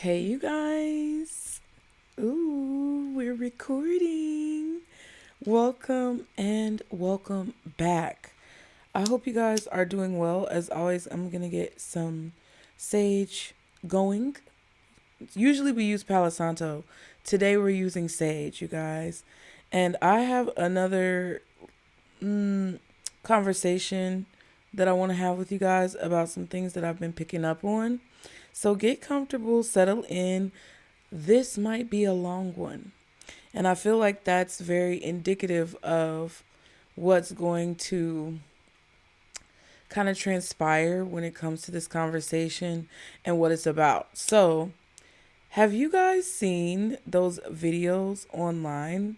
Hey, you guys. Ooh, we're recording. Welcome and welcome back. I hope you guys are doing well. As always, I'm going to get some sage going. Usually we use Palo Santo. Today we're using sage, you guys. And I have another conversation that I want to have with you guys about some things that I've been picking up on. So get comfortable, settle in. This might be a long one. And I feel like that's very indicative of what's going to kind of transpire when it comes to this conversation and what it's about. So, have you guys seen those videos online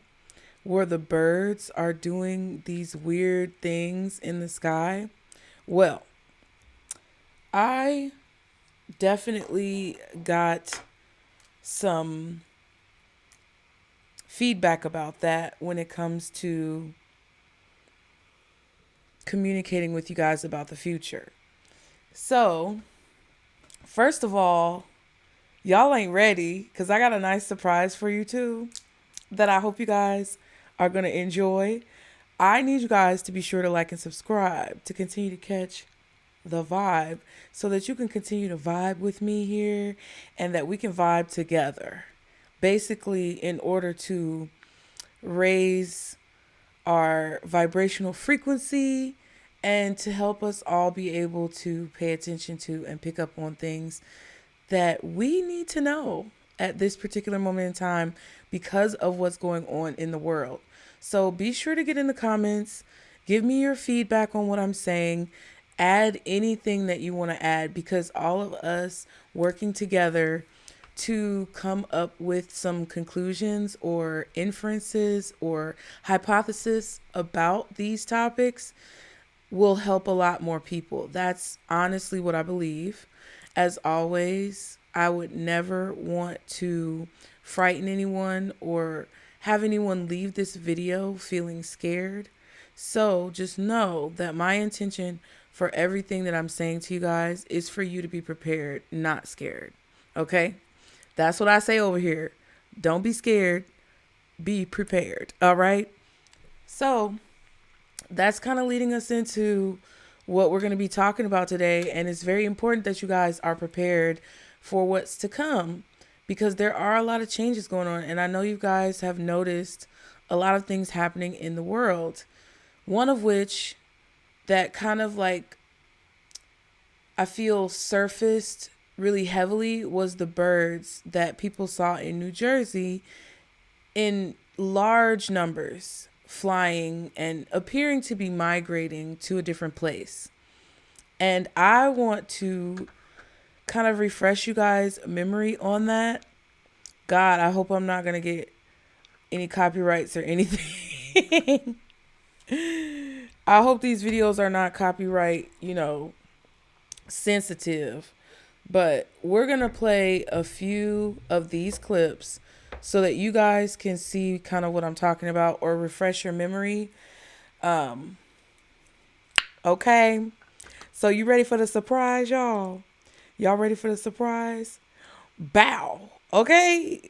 where the birds are doing these weird things in the sky? Well, I definitely got some feedback about that when it comes to communicating with you guys about the future. So, first of all, y'all ain't ready because I got a nice surprise for you too that I hope you guys are going to enjoy. I need you guys to be sure to like and subscribe to continue to catch the vibe so that you can continue to vibe with me here and that we can vibe together. Basically, in order to raise our vibrational frequency and to help us all be able to pay attention to and pick up on things that we need to know at this particular moment in time because of what's going on in the world. So be sure to get in the comments, give me your feedback on what I'm saying, add anything that you want to add because all of us working together to come up with some conclusions or inferences or hypothesis about these topics will help a lot more people. That's honestly what I believe. As always, I would never want to frighten anyone or have anyone leave this video feeling scared. So just know that my intention for everything that I'm saying to you guys is for you to be prepared, not scared. Okay? That's what I say over here. Don't be scared. Be prepared. All right? So that's kind of leading us into what we're going to be talking about today. And it's very important that you guys are prepared for what's to come because there are a lot of changes going on. And I know you guys have noticed a lot of things happening in the world. One of which that kind of like I feel surfaced really heavily was the birds that people saw in New Jersey in large numbers flying and appearing to be migrating to a different place. And I want to kind of refresh you guys' memory on that. God, I hope I'm not going to get any copyrights or anything. I hope these videos are not copyright, sensitive. But we're going to play a few of these clips so that you guys can see kind of what I'm talking about or refresh your memory. Okay. So you ready for the surprise, y'all? Y'all ready for the surprise? Bow. Okay.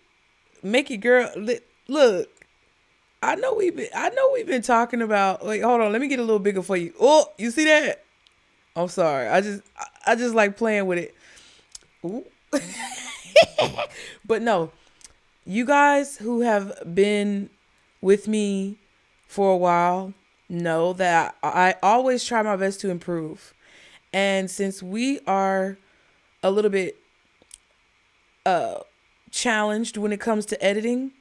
Make your girl look. I know we've been talking about. Wait, hold on. Let me get a little bigger for you. Oh, you see that? I'm sorry. I just like playing with it. Ooh. But no, you guys who have been with me for a while know that I always try my best to improve. And since we are a little bit challenged when it comes to editing,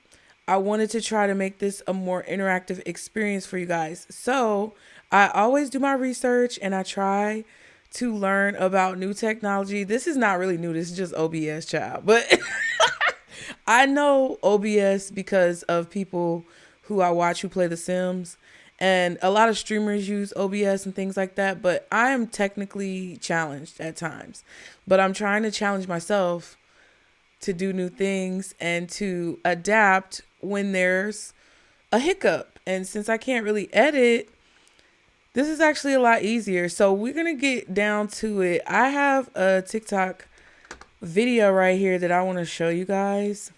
I wanted to try to make this a more interactive experience for you guys. So I always do my research and I try to learn about new technology. This is not really new. This is just OBS, child. But I know OBS because of people who I watch who play The Sims. And a lot of streamers use OBS and things like that. But I am technically challenged at times. But I'm trying to challenge myself to do new things and to adapt when there's a hiccup. And since I can't really edit, this is actually a lot easier. So we're going to get down to it. I have a TikTok video right here that I want to show you guys.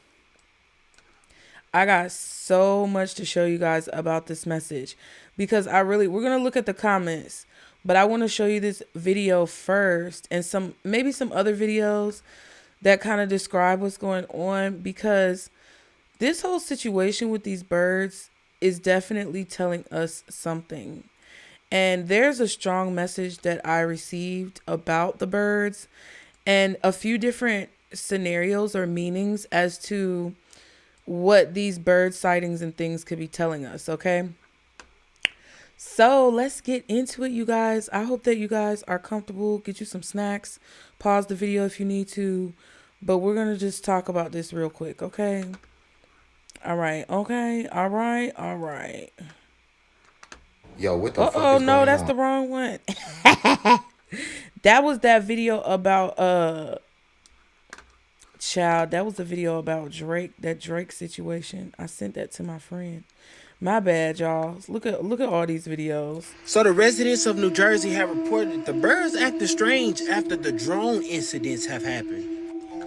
I got so much to show you guys about this message because we're going to look at the comments, but I want to show you this video first and maybe some other videos that kind of describe what's going on, because this whole situation with these birds is definitely telling us something. And there's a strong message that I received about the birds and a few different scenarios or meanings as to what these bird sightings and things could be telling us, okay? So let's get into it, you guys. I hope that you guys are comfortable. Get you some snacks. Pause the video if you need to. But we're going to just talk about this real quick, okay? All right, okay. All right. Yo, what the fuck is Oh, no, going that's on? the wrong one. That was that video about child, that was the video about Drake, that Drake situation. I sent that to my friend. My bad, y'all. Look at all these videos. So the residents of New Jersey have reported that the birds acted strange after the drone incidents have happened.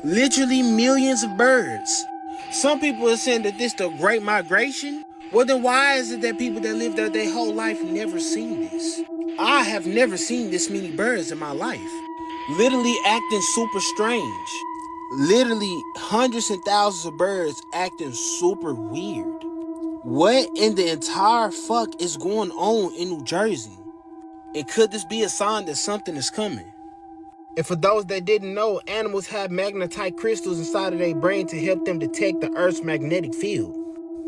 Literally millions of birds. Some people are saying that this is the Great Migration. Well, then why is it that people that live there their whole life never seen this? I have never seen this many birds in my life. Literally acting super strange. Literally hundreds and thousands of birds acting super weird. What in the entire fuck is going on in New Jersey? And could this be a sign that something is coming? And for those that didn't know, animals have magnetite crystals inside of their brain to help them detect the Earth's magnetic field,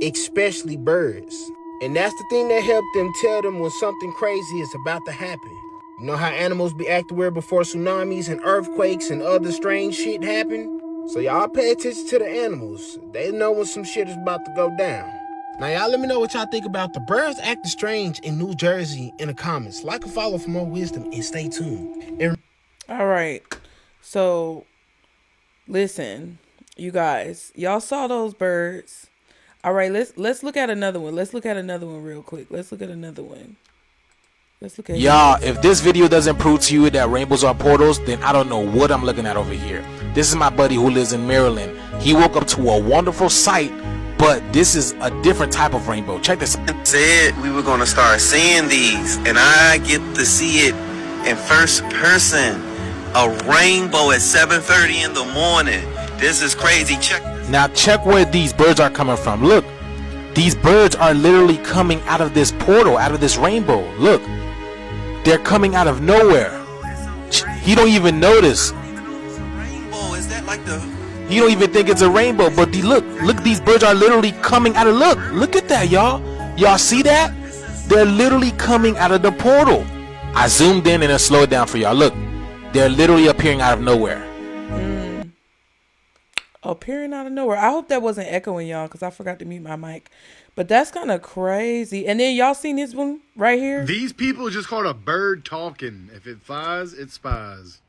especially birds. And that's the thing that helped them tell them when something crazy is about to happen. You know how animals be acting weird before tsunamis and earthquakes and other strange shit happen? So y'all pay attention to the animals. They know when some shit is about to go down. Now y'all let me know what y'all think about the birds acting strange in New Jersey in the comments. Like and follow for more wisdom and stay tuned. And All right. So, listen, you guys. Y'all saw those birds. All right, let's look at another one. Let's look at another one real quick. Let's look at another one. Let's look at Y'all, if this video doesn't prove to you that rainbows are portals, then I don't know what I'm looking at over here. This is my buddy who lives in Maryland. He woke up to a wonderful sight, but this is a different type of rainbow. Check this out. Said we were going to start seeing these, and I get to see it in first person. A rainbow at 7:30 in the morning. This is crazy. Now check where these birds are coming from. Look, these birds are literally coming out of this portal, out of this rainbow. Look, they're coming out of nowhere. He don't even notice. Rainbow, is that like the... You don't even think it's a rainbow, but look, these birds are literally coming out of, look at that, y'all. Y'all see that? They're literally coming out of the portal. I zoomed in and I slowed it down for y'all. Look, they're literally appearing out of nowhere. Appearing out of nowhere. I hope that wasn't echoing, y'all, because I forgot to mute my mic. But that's kind of crazy. And then y'all seen this one right here? These people just called a bird talking. If it flies, it spies.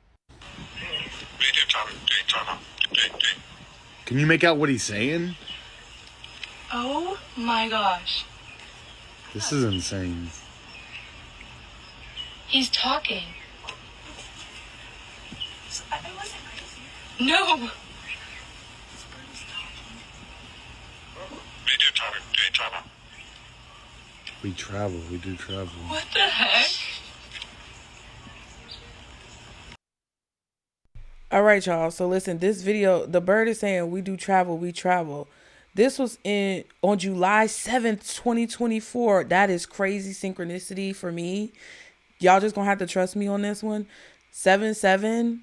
Can you make out what he's saying? Oh my gosh. This is insane. He's talking. I wasn't crazy. No. We do travel. What the heck? All right, y'all. So listen, this video, the bird is saying we travel. This was on July 7th, 2024. That is crazy synchronicity for me. Y'all just gonna have to trust me on this one. 7/7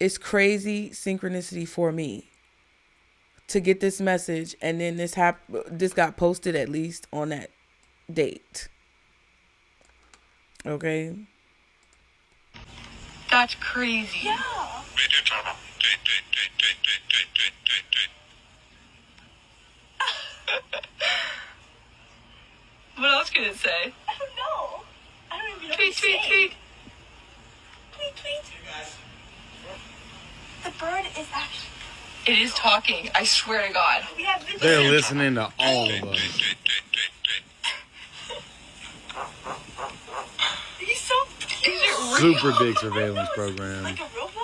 is crazy synchronicity for me to get this message, and then this got posted at least on that date. Okay. That's crazy. Yeah. What else could it say? I don't know. I don't even know. Tweet. Tweet. The bird is actually... It is talking. I swear to God. We have video. They're listening to all of us. He's so... Is it real? Super big surveillance program. Like a robot?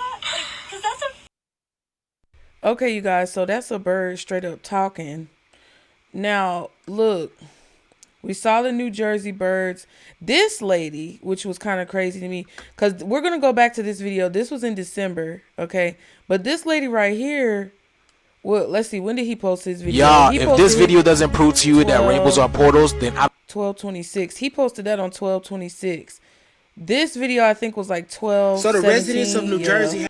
Okay, you guys, so that's a bird straight up talking. Now, look, we saw the New Jersey birds. This lady, which was kind of crazy to me, because we're going to go back to this video. This was in December, okay? But this lady right here, well, let's see, when did he post his video? Y'all, He if posted this video doesn't prove to you that rainbows are portals, then I 12/26. He posted that on 12/26. This video, I think, was like 12. So the residents of New Jersey.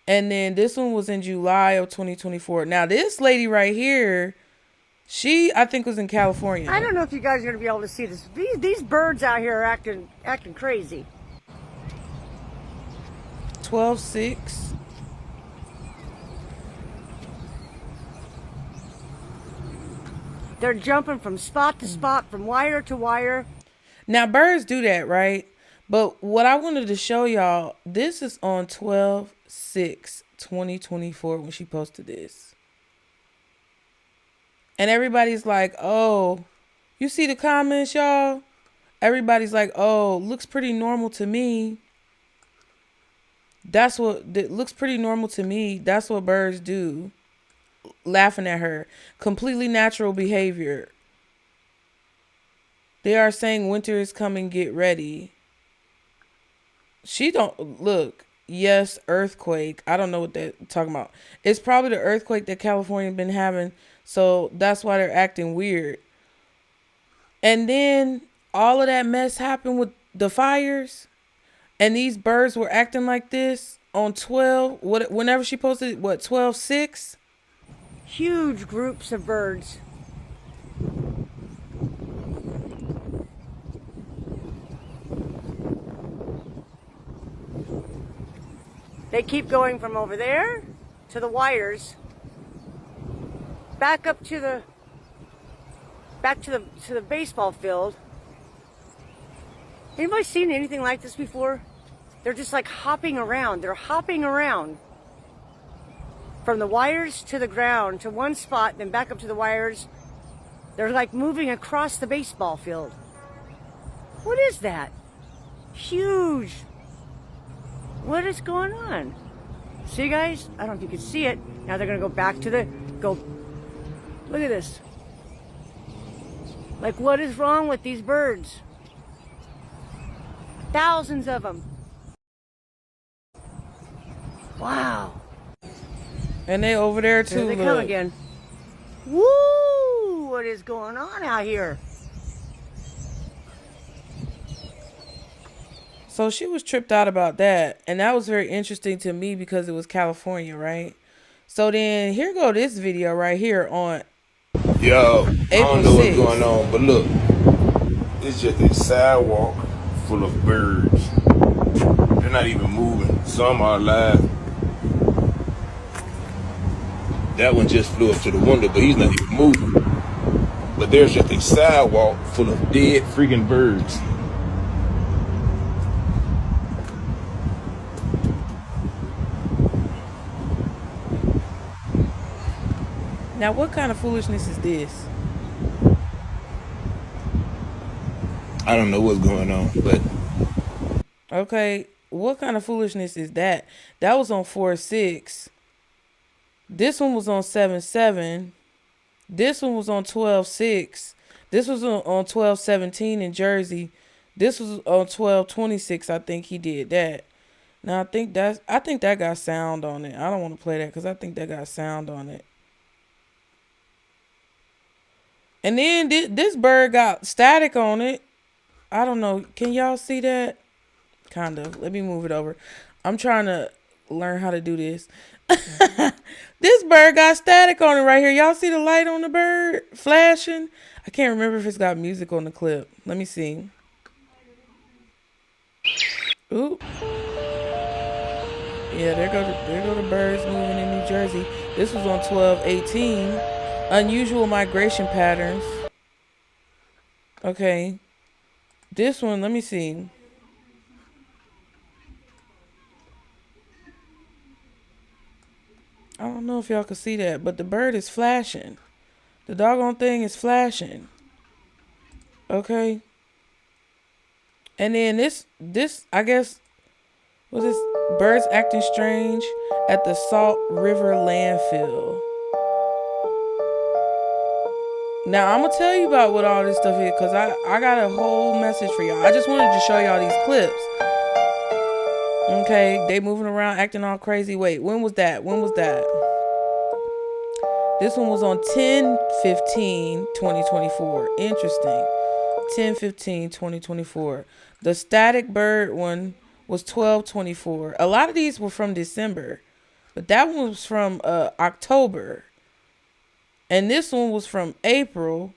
And then this one was in July of 2024. Now, this lady right here, she, I think, was in California. I don't know if you guys are going to be able to see this. These birds out here are acting crazy. 12/6. They're jumping from spot to spot, from wire to wire. Now, birds do that, right? But what I wanted to show y'all, this is on 12/6/2024 when she posted this. And everybody's like, oh, you see the comments, y'all? Everybody's like, oh, looks pretty normal to me. That looks pretty normal to me. That's what birds do. Laughing at her. Completely natural behavior. They are saying winter is coming, get ready. She don't look. Yes, earthquake. I don't know what they're talking about. It's probably the earthquake that California been having, so that's why they're acting weird. And then all of that mess happened with the fires, and these birds were acting like this on 12. Whenever she posted, 12/6. Huge groups of birds. They keep going from over there to the wires, back up to the baseball field. Anybody seen anything like this before? They're just like hopping around. They're hopping around from the wires to the ground to one spot, then back up to the wires. They're like moving across the baseball field. What is that? Huge. What is going on? See, guys? I don't know if you can see it. Now they're going to go back to look at this. Like, what is wrong with these birds? Thousands of them. Wow. And they over there too. Here they come again. Woo! What is going on out here? So she was tripped out about that. And that was very interesting to me because it was California, right? So then here go this video right here on Yo, I April don't know 6th. what's going on, but look, it's just a sidewalk full of birds. They're not even moving. Some are alive. That one just flew up to the window, but he's not even moving. But there's just a sidewalk full of dead freaking birds. Now, what kind of foolishness is this? I don't know what's going on, but Okay, what kind of foolishness is that? That was on 4/6. This one was on 7/7. This one was on 12/6. This was on 12/17 in Jersey. This was on 12/26. I think he did that. Now I think that got sound on it. I don't want to play that because I think that got sound on it. And then this bird got static on it. I don't know. Can y'all see that? Kind of. Let me move it over. I'm trying to learn how to do this. This bird got static on it right here. Y'all see the light on the bird flashing? I can't remember if it's got music on the clip. Let me see. Ooh. Yeah, there go the birds moving in New Jersey. This was on 12/18. Unusual migration patterns. Okay. This one, let me see. I don't know if y'all can see that, but the bird is flashing. The doggone thing is flashing. Okay. And then this, I guess, What's this? Birds acting strange at the Salt River landfill. Now, I'm going to tell you about what all this stuff is, because I got a whole message for y'all. I just wanted to show y'all these clips. Okay, they moving around, acting all crazy. Wait, when was that? This one was on 10/15/2024. Interesting. 10/15/2024. The static bird one was 12/24. A lot of these were from December, but that one was from October. And this one was from April.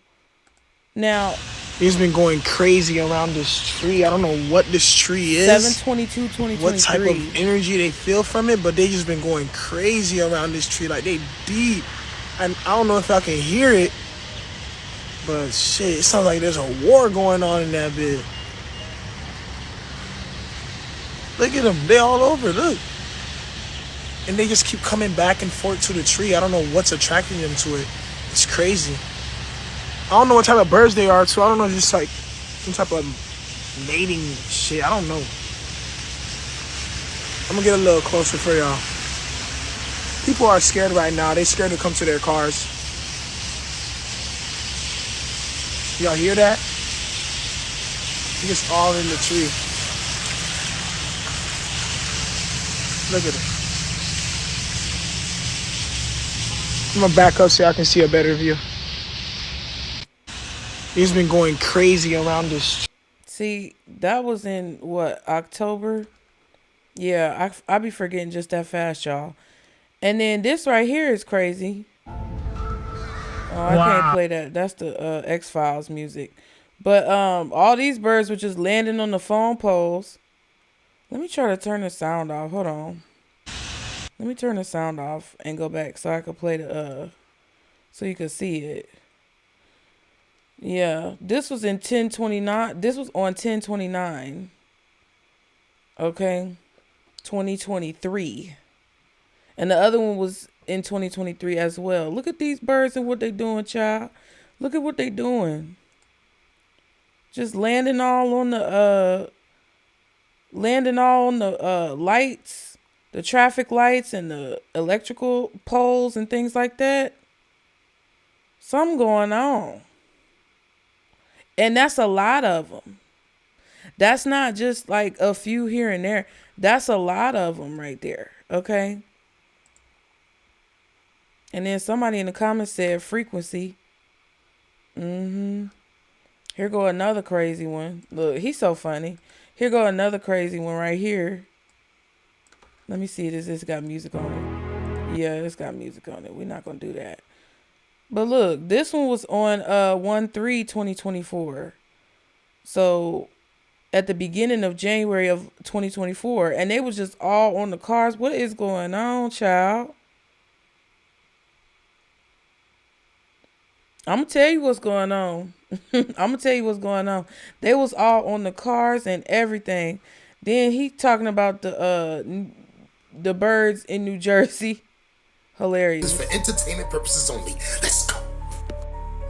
Now, he's been going crazy around this tree. I don't know what this tree is. 7/22/2023. What type of energy they feel from it, but they just been going crazy around this tree. Like, they deep. And I don't know if I can hear it, but shit, it sounds like there's a war going on in that bit. Look at them. They all over. Look. And they just keep coming back and forth to the tree. I don't know what's attracting them to it. It's crazy. I don't know what type of birds they are, too. I don't know, just like some type of mating shit. I don't know. I'm gonna get a little closer for y'all. People are scared right now. They scared to come to their cars. Y'all hear that? It's all in the tree. Look at it. I'm gonna back up so I can see a better view. He's been going crazy around this. See, that was in what, October? Yeah, I be forgetting just that fast, y'all. And then this right here is crazy. Oh, I can't play that. That's the X-Files music. But all these birds were just landing on the phone poles. Let me try to turn the sound off. Hold on. Let me turn the sound off and go back so I could play the so you could see it. Yeah, this was in 10/29. This was on 10/29. Okay, 2023, and the other one was in 2023 as well. Look at these birds and what they doing, child. Look at what they doing. Just landing all on the lights, the traffic lights, and the electrical poles and things like that. Something going on. And that's a lot of them. That's not just like a few here and there. That's a lot of them right there. Okay. And then somebody in the comments said frequency. Here go another crazy one. Look, he's so funny. Here go another crazy one right here. Let me see. Does this got music on it? Yeah, it's got music on it. We're not going to do that. But look, this one was on 1/3/2024. So at the beginning of January of 2024. And they was just all on the cars. What is going on, child? I'm going to tell you what's going on. I'm going to tell you what's going on. They was all on the cars and everything. Then he talking about the birds in New Jersey. Hilarious. For entertainment purposes only. Let's go.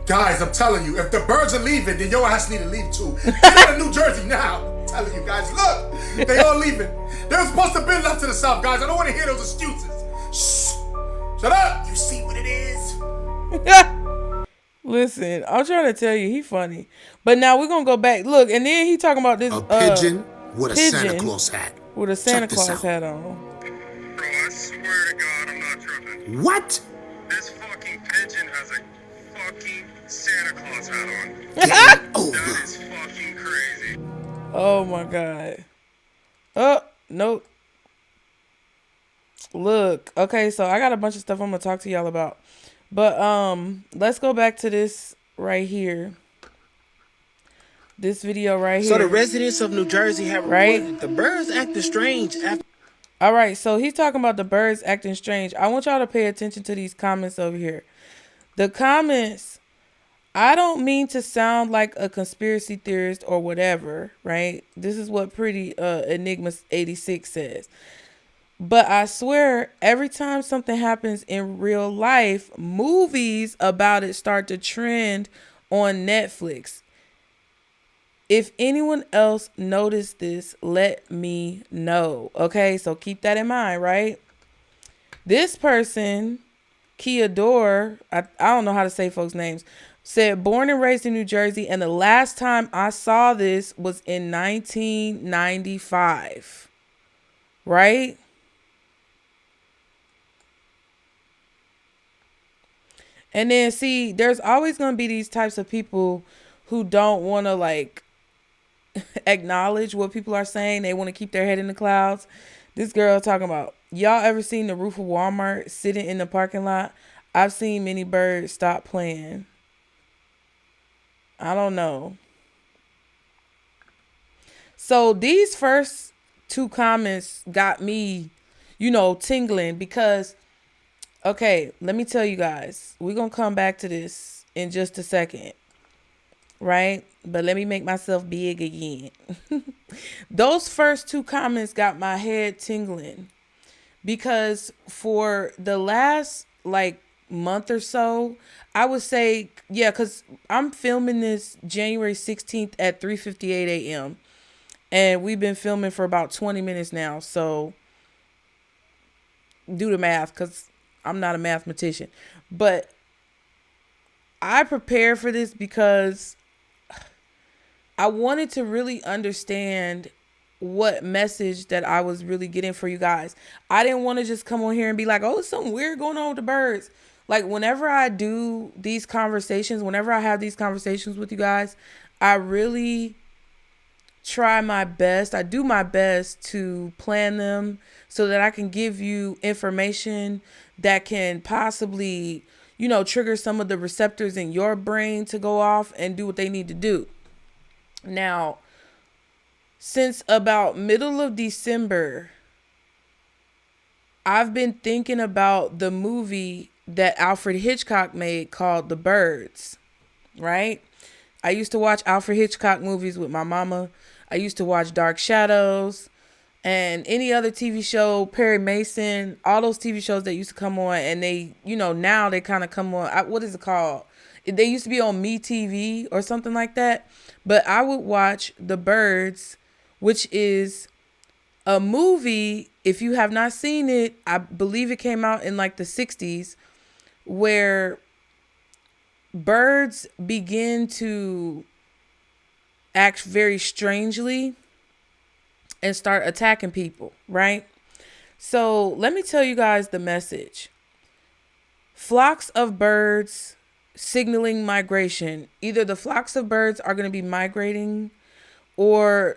Guys, I'm telling you, if the birds are leaving, then your ass need to leave too. Get out of New Jersey now. I'm telling you guys, look, they all leaving. They were supposed to be left to the south, guys. I don't want to hear those excuses. Shh. Shut up. You see what it is? Listen, I'm trying to tell you, he funny. But now we're going to go back. Look, and then he talking about this. A pigeon with a Santa Claus hat. With a Santa Claus hat on. Bro, I swear to God, I'm not tripping. What? This fucking pigeon has a fucking Santa Claus hat on. That is fucking crazy. Oh my God. Oh, nope. Look, okay, so I got a bunch of stuff I'm going to talk to y'all about. But let's go back to this right here. This video right here. So the residents of New Jersey have reported the birds acting strange after. All right, so he's talking about the birds acting strange. I want y'all to pay attention to these comments over here. The comments, I don't mean to sound like a conspiracy theorist or whatever, right? This is what Pretty Enigma 86 says. But I swear, every time something happens in real life, movies about it start to trend on Netflix. If anyone else noticed this, let me know. Okay, so keep that in mind, right? This person, Kiador, I don't know how to say folks' names, said born and raised in New Jersey, and the last time I saw this was in 1995. Right? And then see, there's always going to be these types of people who don't want to like acknowledge what people are saying. They want to keep their head in the clouds. This girl talking about, y'all ever seen the roof of Walmart sitting in the parking lot? I've seen many birds stop playing. I don't know. So these first two comments got me, tingling because, okay, let me tell you guys, we're going to come back to this in just a second. Right? But let me make myself big again. Those first two comments got my head tingling because for the last month or so, I would say, yeah, because I'm filming this January 16th at 3:58 a.m. And we've been filming for about 20 minutes now. So do the math because I'm not a mathematician. But I prepared for this because I wanted to really understand what message that I was really getting for you guys. I didn't want to just come on here and be like, oh, something weird going on with the birds. Like whenever I do these conversations, whenever I have these conversations with you guys, I really try my best. I do my best to plan them so that I can give you information that can possibly, trigger some of the receptors in your brain to go off and do what they need to do. Now, since about middle of December, I've been thinking about the movie that Alfred Hitchcock made called The Birds, right? I used to watch Alfred Hitchcock movies with my mama. I used to watch Dark Shadows and any other TV show, Perry Mason, all those TV shows that used to come on, and they, now they kind of come on. What is it called? They used to be on MeTV or something like that. But I would watch The Birds, which is a movie, if you have not seen it, I believe it came out in the 60s, where birds begin to act very strangely and start attacking people, right? So let me tell you guys the message. Flocks of birds signaling migration. Either the flocks of birds are going to be migrating, or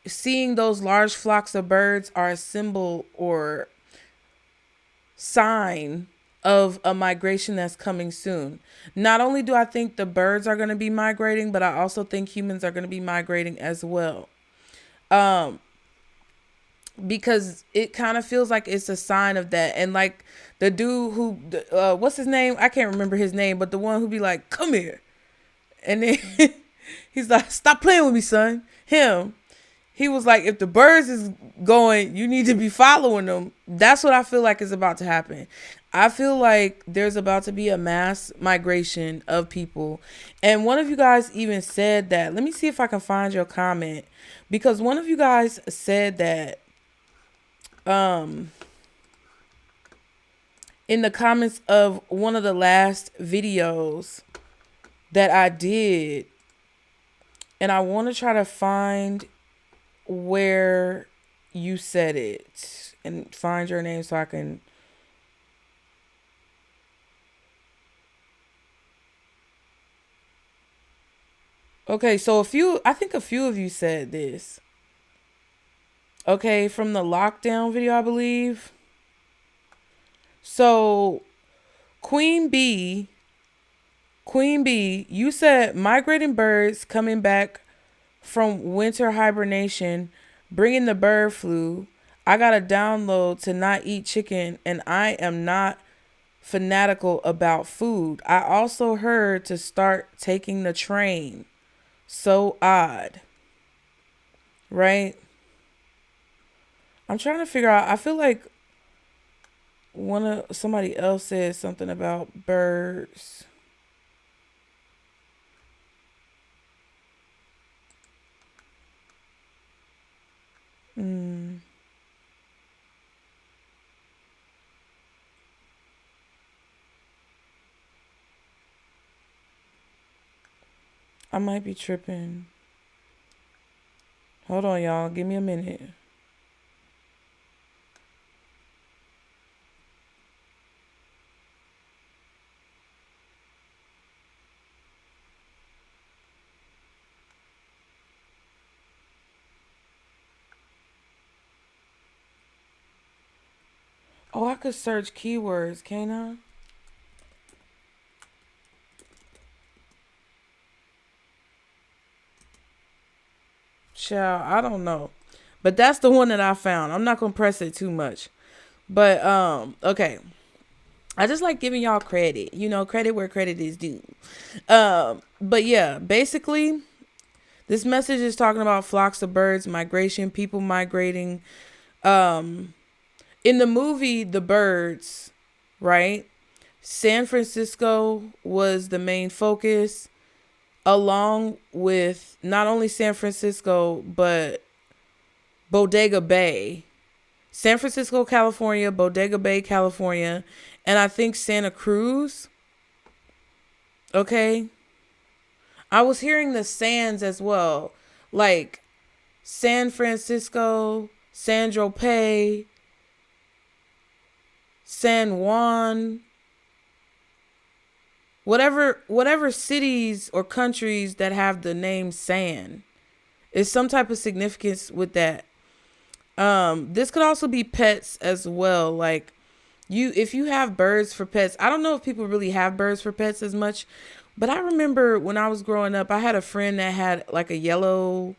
seeing those large flocks of birds are a symbol or sign of a migration that's coming soon. Not only do I think the birds are going to be migrating, but I also think humans are going to be migrating as well. Because it kind of feels like it's a sign of that. And the dude who, what's his name? I can't remember his name, but the one who be like, come here. And then he's like, stop playing with me, son. Him. He was like, if the birds is going, you need to be following them. That's what I feel like is about to happen. I feel like there's about to be a mass migration of people. And one of you guys even said that. Let me see if I can find your comment. Because one of you guys said that in the comments of one of the last videos that I did. And I want to try to find where you said it and find your name so I can. Okay, so I think a few of you said this. Okay, from the lockdown video, I believe. So Queen B, you said migrating birds coming back from winter hibernation, bringing the bird flu. I got a download to not eat chicken, and I am not fanatical about food. I also heard to start taking the train. So odd. Right? I'm trying to figure out. I feel like somebody else said something about birds. Mm. I might be tripping. Hold on, y'all. Give me a minute. Oh, I could search keywords, can't I? Child, I don't know. But that's the one that I found. I'm not gonna press it too much. But okay. I just like giving y'all credit. You know, credit where credit is due. But yeah, basically this message is talking about flocks of birds, migration, people migrating. In the movie The Birds, right? San Francisco was the main focus, along with not only San Francisco, but Bodega Bay. San Francisco, California, Bodega Bay, California, and I think Santa Cruz. Okay. I was hearing the Sands as well. Like San Francisco, San Tropez, San Juan. Whatever cities or countries that have the name San. Is some type of significance with that. This could also be pets as well. Like if you have birds for pets, I don't know if people really have birds for pets as much, but I remember when I was growing up, I had a friend that had like a yellow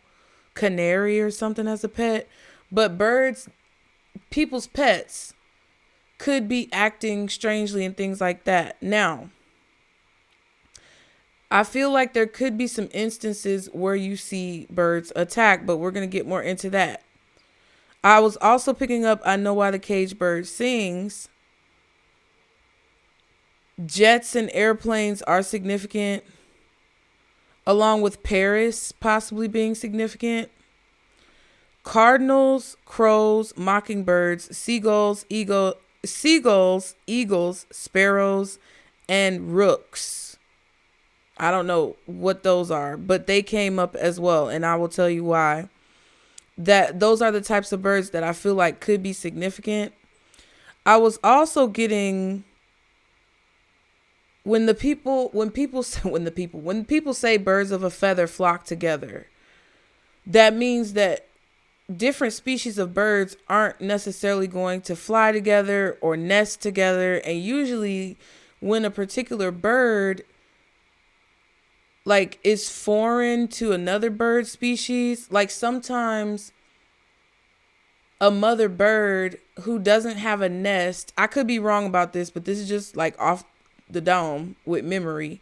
canary or something as a pet. But birds, people's pets, could be acting strangely and things like that. Now, I feel like there could be some instances where you see birds attack, but we're going to get more into that. I was also picking up, I Know Why the Caged Bird Sings. Jets and airplanes are significant, along with Paris possibly being significant. Cardinals, crows, mockingbirds, seagulls, eagles, sparrows, and rooks. I don't know what those are, but they came up as well, and I will tell you why. That those are the types of birds that I feel like could be significant. I was also getting when people say birds of a feather flock together, that means that different species of birds aren't necessarily going to fly together or nest together. And usually when a particular bird like is foreign to another bird species, like sometimes a mother bird who doesn't have a nest, I could be wrong about this, but this is just like off the dome with memory.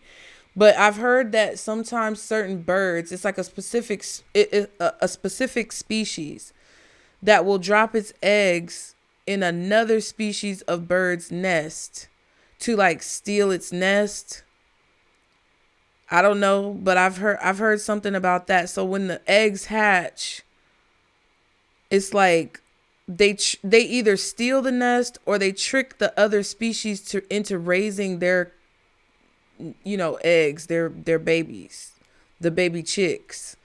But I've heard that sometimes certain birds, it's like a specific species that will drop its eggs in another species of bird's nest to like steal its nest. I don't know, but I've heard something about that. So when the eggs hatch, it's like they either steal the nest or they trick the other species into raising their eggs, their babies, the baby chicks.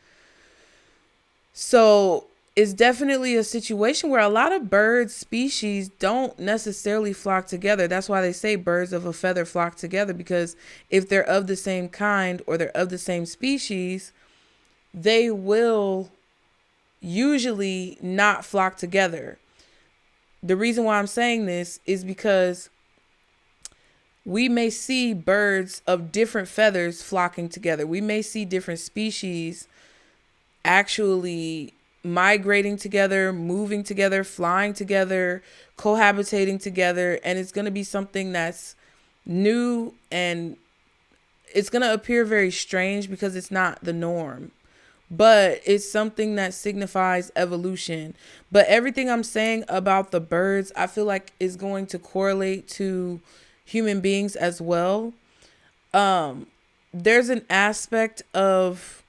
So it's definitely a situation where a lot of bird species don't necessarily flock together. That's why they say birds of a feather flock together, because if they're of the same kind or they're of the same species, they will usually not flock together. The reason why I'm saying this is because we may see birds of different feathers flocking together. We may see different species actually migrating together, moving together, flying together, cohabitating together. And it's going to be something that's new, and it's going to appear very strange because it's not the norm. But it's something that signifies evolution. But everything I'm saying about the birds, I feel like is going to correlate to human beings as well. There's an aspect of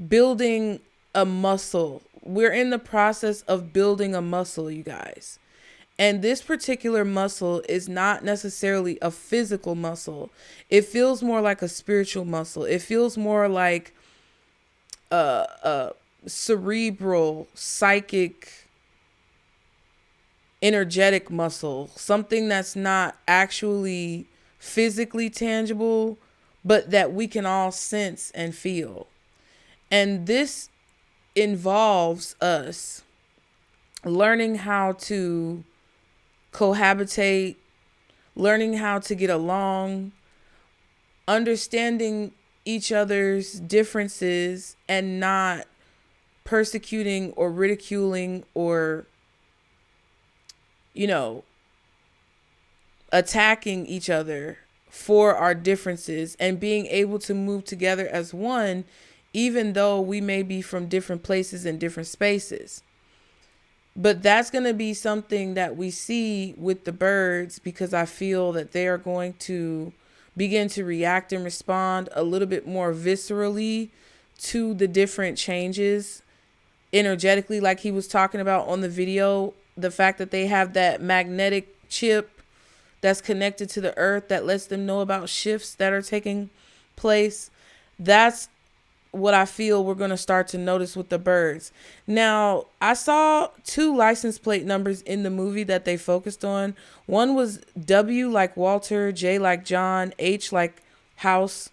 building a muscle, we're in the process of building a muscle, you guys. And this particular muscle is not necessarily a physical muscle. It feels more like a spiritual muscle. It feels more like a cerebral, psychic, energetic muscle. Something that's not actually physically tangible, but that we can all sense and feel. And this involves us learning how to cohabitate, learning how to get along, understanding each other's differences, and not persecuting or ridiculing or, attacking each other for our differences, and being able to move together as one, even though we may be from different places and different spaces. But that's going to be something that we see with the birds, because I feel that they are going to begin to react and respond a little bit more viscerally to the different changes energetically, like he was talking about on the video. The fact that they have that magnetic chip that's connected to the earth that lets them know about shifts that are taking place. That's what I feel we're going to start to notice with the birds. Now, I saw 2 license plate numbers in the movie that they focused on. One was W like Walter, J like John, H like house.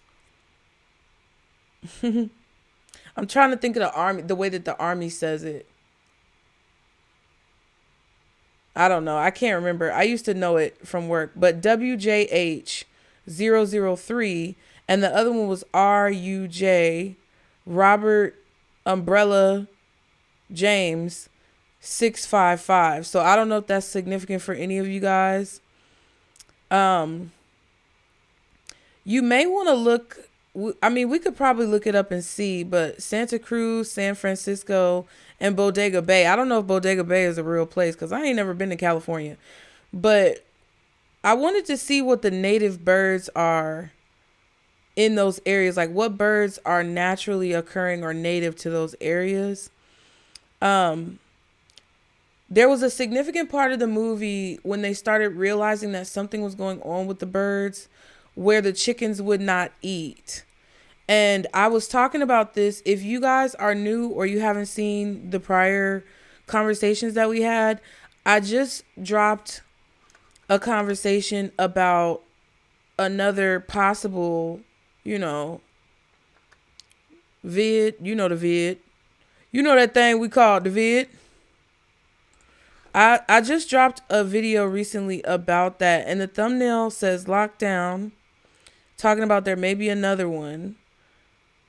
I'm trying to think of the army, the way that the army says it. I don't know. I can't remember. I used to know it from work, but WJH003, and the other one was RUJ Robert Umbrella James 655. So I don't know if that's significant for any of you guys. You may want to look. I mean, we could probably look it up and see, but Santa Cruz, San Francisco, and Bodega Bay. I don't know if Bodega Bay is a real place because I ain't never been to California. But I wanted to see what the native birds are in those areas. Like what birds are naturally occurring or native to those areas. There was a significant part of the movie when they started realizing that something was going on with the birds, where the chickens would not eat. And I was talking about this. If you guys are new or you haven't seen the prior conversations that we had, I just dropped a conversation about another possible, vid, the vid, that thing we call the vid. I just dropped a video recently about that, and the thumbnail says lockdown, talking about there may be another one,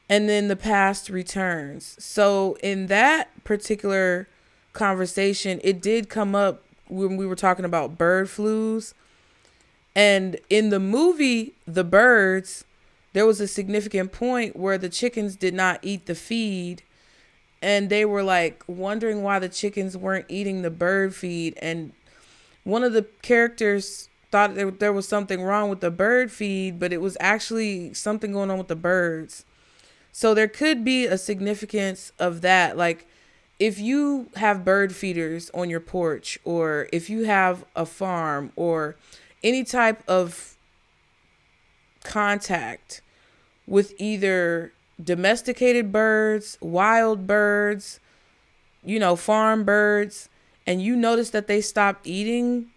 and then the past returns. So in that particular conversation, it did come up when we were talking about bird flus. And in the movie, The Birds, there was a significant point where the chickens did not eat the feed, and they were like wondering why the chickens weren't eating the bird feed. And one of the characters thought there was something wrong with the bird feed, but it was actually something going on with the birds. So there could be a significance of that. Like if you have bird feeders on your porch, or if you have a farm, or any type of contact with either domesticated birds, wild birds, farm birds, and you notice that they stopped eating,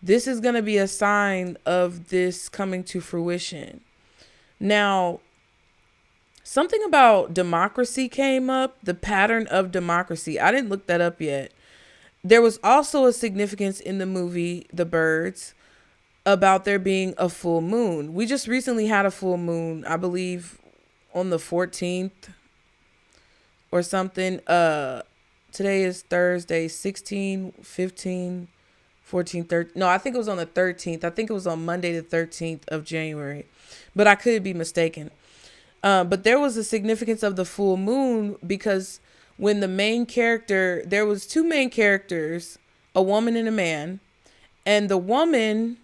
this is going to be a sign of this coming to fruition. Now, something about democracy came up, the pattern of democracy. I didn't look that up yet. There was also a significance in the movie The Birds about there being a full moon. We just recently had a full moon, I believe on the 14th or something. Today is Thursday, 16, 15, 14, 13. No, I think it was on the 13th. I think it was on Monday the 13th of January, but I could be mistaken. But there was a significance of the full moon, because when the main character, there was 2 main characters, a woman and a man, and the woman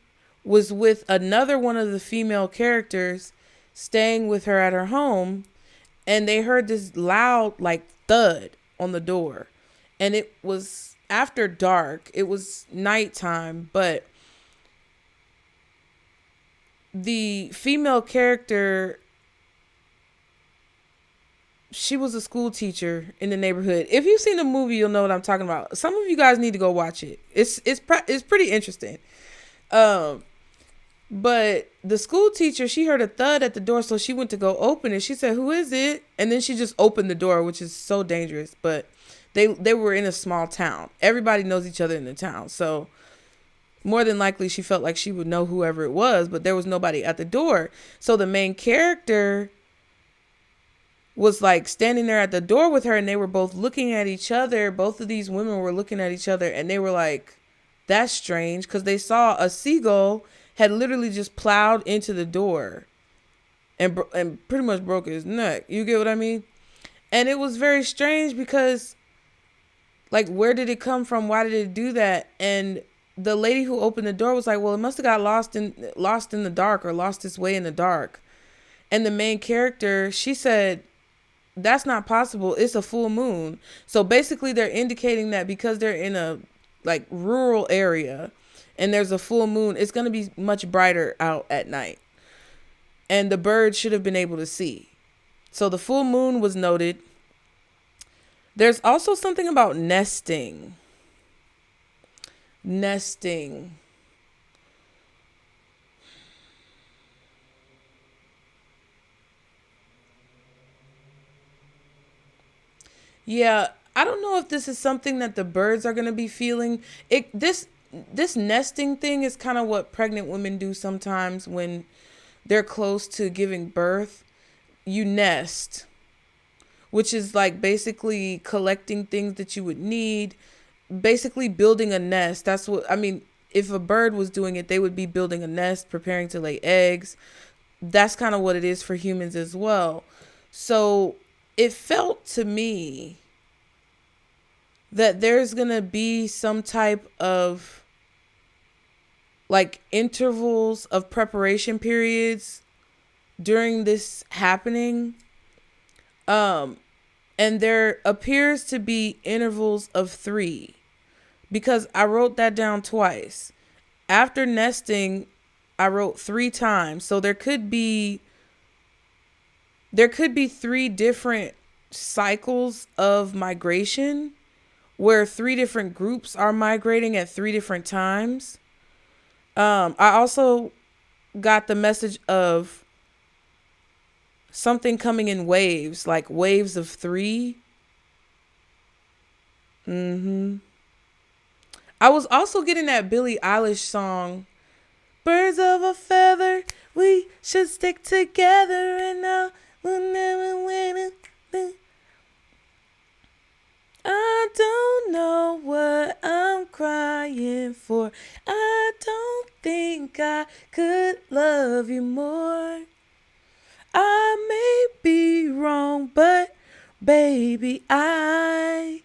was with another one of the female characters staying with her at her home, and they heard this loud thud on the door. And it was after dark. It was nighttime, but the female character, she was a school teacher in the neighborhood. If you've seen the movie, you'll know what I'm talking about. Some of you guys need to go watch it. It's pretty interesting. But the school teacher, she heard a thud at the door, so she went to go open it. She said, "Who is it?" And then she just opened the door, which is so dangerous. But they were in a small town. Everybody knows each other in the town. So more than likely, she felt like she would know whoever it was, but there was nobody at the door. So the main character was like standing there at the door with her, and they were both looking at each other. Both of these women were looking at each other, and they were like, "That's strange," because they saw a seagull had literally just plowed into the door and pretty much broke his neck. You get what I mean? And it was very strange because, like, where did it come from? Why did it do that? And the lady who opened the door was like, "Well, it must have got lost in the dark, or lost its way in the dark." And the main character, she said, "That's not possible. It's a full moon." So basically they're indicating that because they're in a like rural area and there's a full moon, it's going to be much brighter out at night. And the birds should have been able to see. So the full moon was noted. There's also something about nesting. Nesting. Yeah, I don't know if this is something that the birds are going to be feeling. This nesting thing is kind of what pregnant women do sometimes when they're close to giving birth. You nest, which is like basically collecting things that you would need, basically building a nest. That's what, I mean, if a bird was doing it, they would be building a nest, preparing to lay eggs. That's kind of what it is for humans as well. So it felt to me that there's going to be some type of like intervals of preparation periods during this happening. And there appears to be intervals of 3, because I wrote that down twice. After nesting, I wrote 3 times. So there could be 3 different cycles of migration where 3 different groups are migrating at 3 different times. I also got the message of something coming in waves, like waves of 3. I was also getting that Billie Eilish song, "Birds of a feather, we should stick together, and now we'll never win it." I don't know what I'm crying for. I don't think I could love you more. I may be wrong, but baby, I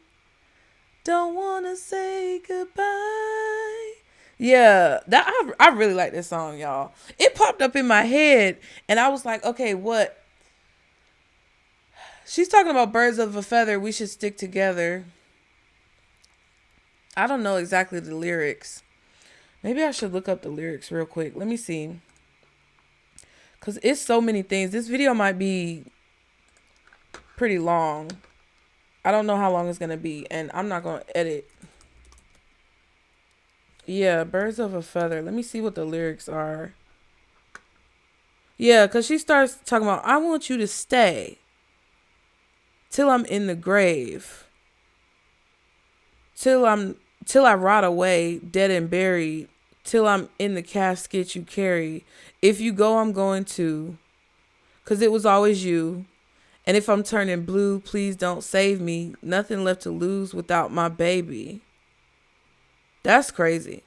don't want to say goodbye. Yeah, I really like this song, y'all. It popped up in my head, and I was like, okay, what? She's talking about birds of a feather, we should stick together. I don't know exactly the lyrics. Maybe I should look up the lyrics real quick. Let me see. Because it's so many things. This video might be pretty long. I don't know how long it's going to be. And I'm not going to edit. Yeah, birds of a feather. Let me see what the lyrics are. Yeah, because she starts talking about, I want you to stay till I'm in the grave, till I rot away, dead and buried, till I'm in the casket you carry. If you go, I'm going to, 'cause it was always you. And if I'm turning blue, please don't save me. Nothing left to lose without my baby. That's crazy.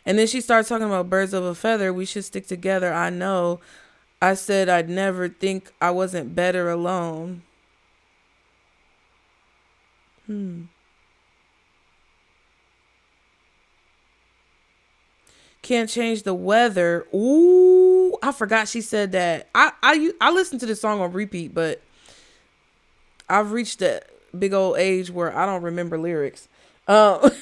And then she starts talking about birds of a feather. We should stick together. I know. I said I'd never think I wasn't better alone. Can't change the weather. Ooh, I forgot she said that. I listened to this song on repeat, but I've reached the big old age where I don't remember lyrics. But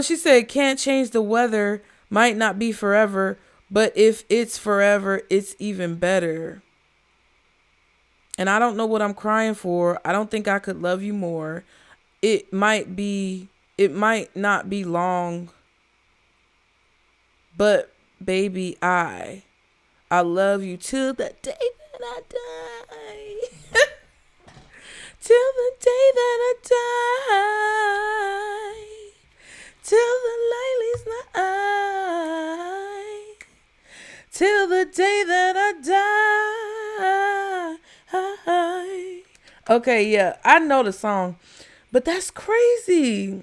she said, can't change the weather, might not be forever, but if it's forever, it's even better. And I don't know what I'm crying for. I don't think I could love you more. It might not be long, but baby, I love you till the day that I die. Till the day that I die. Till the light leaves my eye. Till the day that I die. Okay, yeah, I know the song, but that's crazy.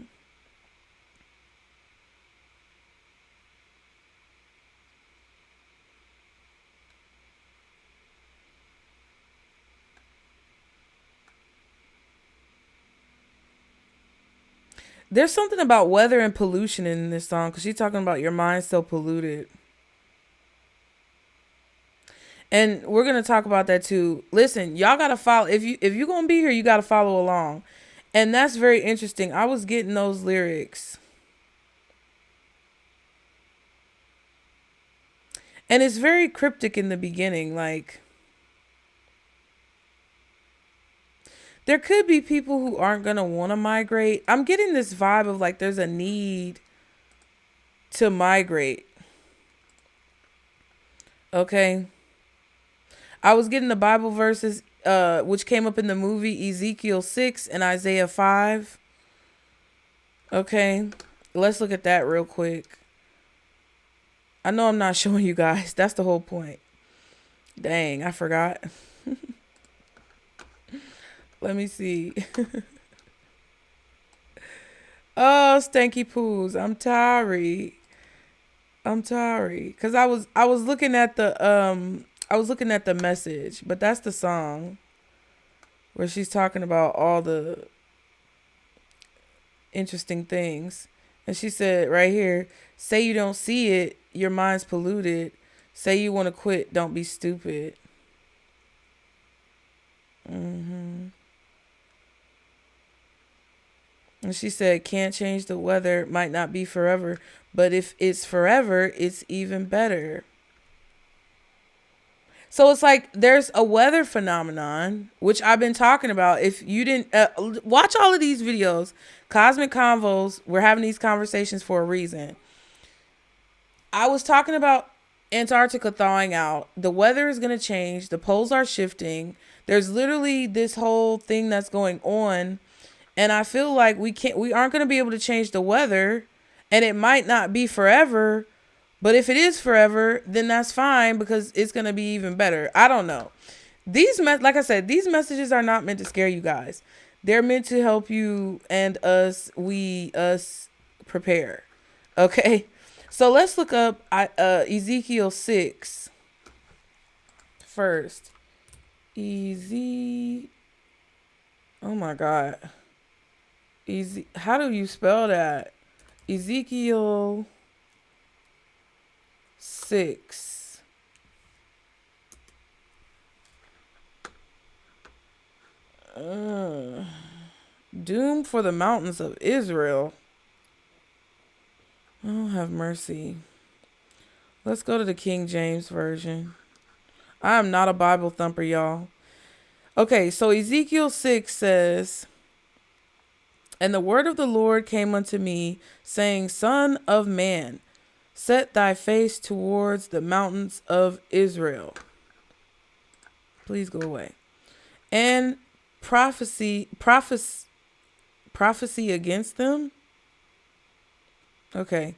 There's something about weather and pollution in this song because she's talking about your mind's so polluted. And we're going to talk about that too. Listen, y'all got to follow. If you're going to be here, you got to follow along. And that's very interesting. I was getting those lyrics. And it's very cryptic in the beginning. Like, there could be people who aren't going to want to migrate. I'm getting this vibe of like there's a need to migrate. Okay. I was getting the Bible verses which came up in the movie Ezekiel 6 and Isaiah 5. Okay. Let's look at that real quick. I know I'm not showing you guys. That's the whole point. Dang, I forgot. Let me see. Oh, stanky poos. I'm sorry. Cause I was looking at the message, but that's the song where she's talking about all the interesting things. And she said right here, say you don't see it, your mind's polluted. Say you want to quit, don't be stupid. And she said, can't change the weather, might not be forever, but if it's forever, it's even better. So it's like there's a weather phenomenon, which I've been talking about. If you didn't watch all of these videos, Cosmic Convos, we're having these conversations for a reason. I was talking about Antarctica thawing out. The weather is going to change. The poles are shifting. There's literally this whole thing that's going on. And I feel like we aren't going to be able to change the weather, and it might not be forever, but if it is forever, then that's fine because it's going to be even better. I don't know. Like I said, these messages are not meant to scare you guys. They're meant to help you and us prepare. Okay. So let's look up Ezekiel 6 first. Oh my God. How do you spell that? Ezekiel 6. Doom for the mountains of Israel. Oh, have mercy. Let's go to the King James Version. I am not a Bible thumper, y'all. Okay, so Ezekiel 6 says, and the word of the Lord came unto me, saying, Son of man, set thy face towards the mountains of Israel. Please go away. And prophecy against them. Okay.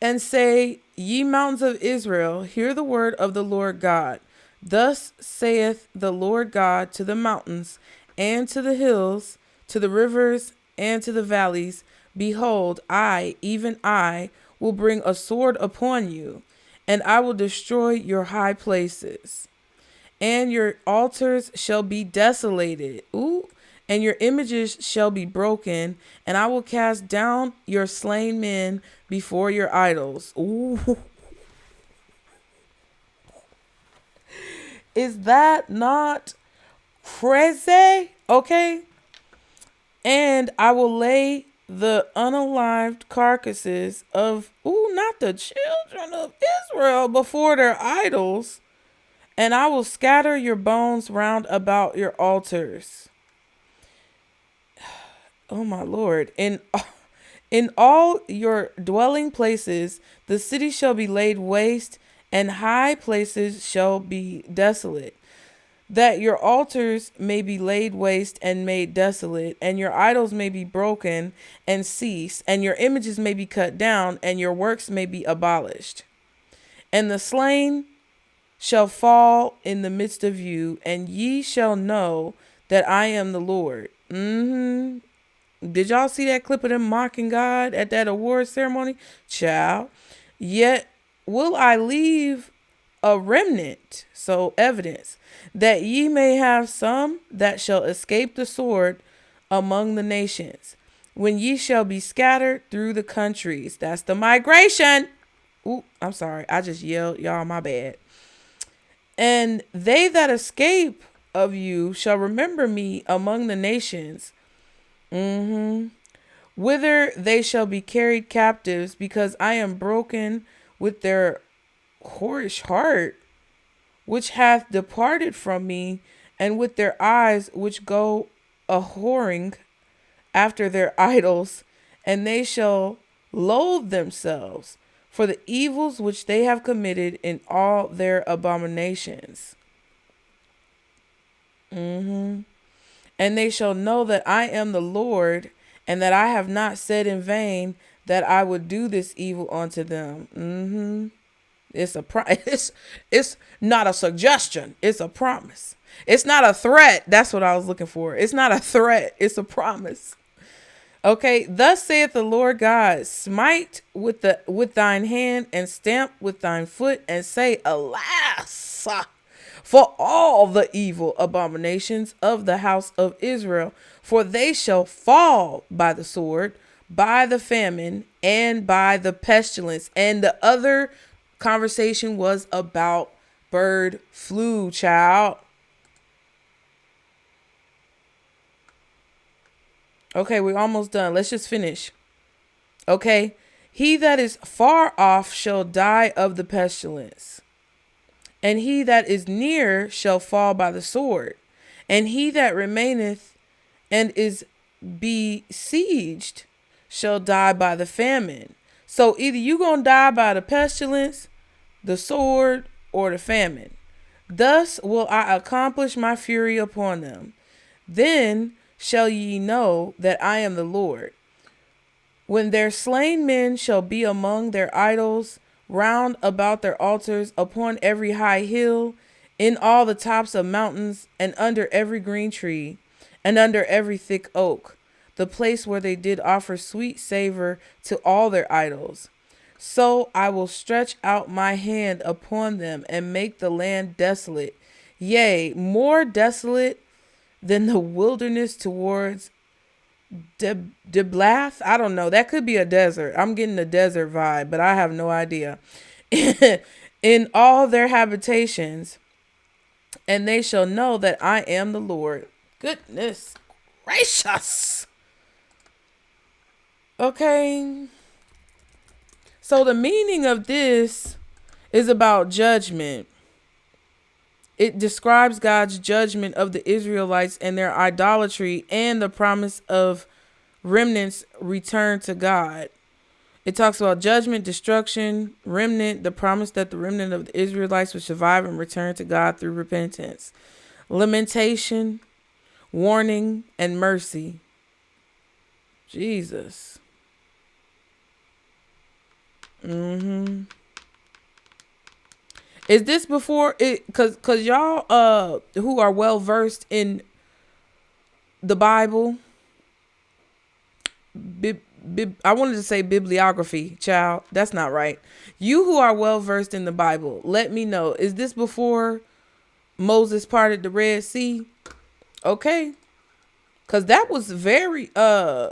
And say, ye mountains of Israel, hear the word of the Lord God. Thus saith the Lord God to the mountains and to the hills, to the rivers and to the valleys, behold, I, even I, will bring a sword upon you, and I will destroy your high places, and your altars shall be desolated. Ooh, and your images shall be broken, and I will cast down your slain men before your idols. Ooh. Is that not crazy? Okay. And I will lay the unalived carcasses of, not the children of Israel before their idols, and I will scatter your bones round about your altars. Oh my Lord. In all your dwelling places, the city shall be laid waste, and high places shall be desolate. That your altars may be laid waste and made desolate, and your idols may be broken and cease, and your images may be cut down, and your works may be abolished. And the slain shall fall in the midst of you, and ye shall know that I am the Lord. Did y'all see that clip of them mocking God at that award ceremony? Child. Yet will I leave a remnant, so evidence, that ye may have some that shall escape the sword among the nations, when ye shall be scattered through the countries. That's the migration. I'm sorry. I just yelled. Y'all, my bad. And they that escape of you shall remember me among the nations, whither they shall be carried captives, because I am broken with their whorish heart, which hath departed from me, and with their eyes which go a whoring after their idols, and they shall loathe themselves for the evils which they have committed in all their abominations. And they shall know that I am the Lord, and that I have not said in vain that I would do this evil unto them. It's it's not a suggestion. It's a promise. It's not a threat. That's what I was looking for. It's not a threat. It's a promise. Okay. Thus saith the Lord God, smite with thine hand, and stamp with thine foot, and say, alas, for all the evil abominations of the house of Israel, for they shall fall by the sword, by the famine, and by the pestilence. And the other conversation was about bird flu, child. Okay, we're almost done. Let's just finish. Okay. He that is far off shall die of the pestilence, and he that is near shall fall by the sword, and he that remaineth and is besieged shall die by the famine. So either you gonna die by the pestilence, the sword, or the famine. Thus will I accomplish my fury upon them. Then shall ye know that I am the Lord. When their slain men shall be among their idols, round about their altars, upon every high hill, in all the tops of mountains, and under every green tree, and under every thick oak, the place where they did offer sweet savor to all their idols. So I will stretch out my hand upon them, and make the land desolate, yea, more desolate than the wilderness towards Deblath. I don't know. That could be a desert. I'm getting a desert vibe, but I have no idea. In all their habitations, and they shall know that I am the Lord. Goodness gracious. Okay. So the meaning of this is about judgment. It describes God's judgment of the Israelites and their idolatry, and the promise of remnants return to God. It talks about judgment, destruction, remnant, the promise that the remnant of the Israelites would survive and return to God through repentance, lamentation, warning, and mercy. Jesus. Is this before it? Cause y'all who are well versed in the Bible, I wanted to say bibliography, child. That's not right. You who are well versed in the Bible, let me know. Is this before Moses parted the Red Sea? Okay. Cause that was very and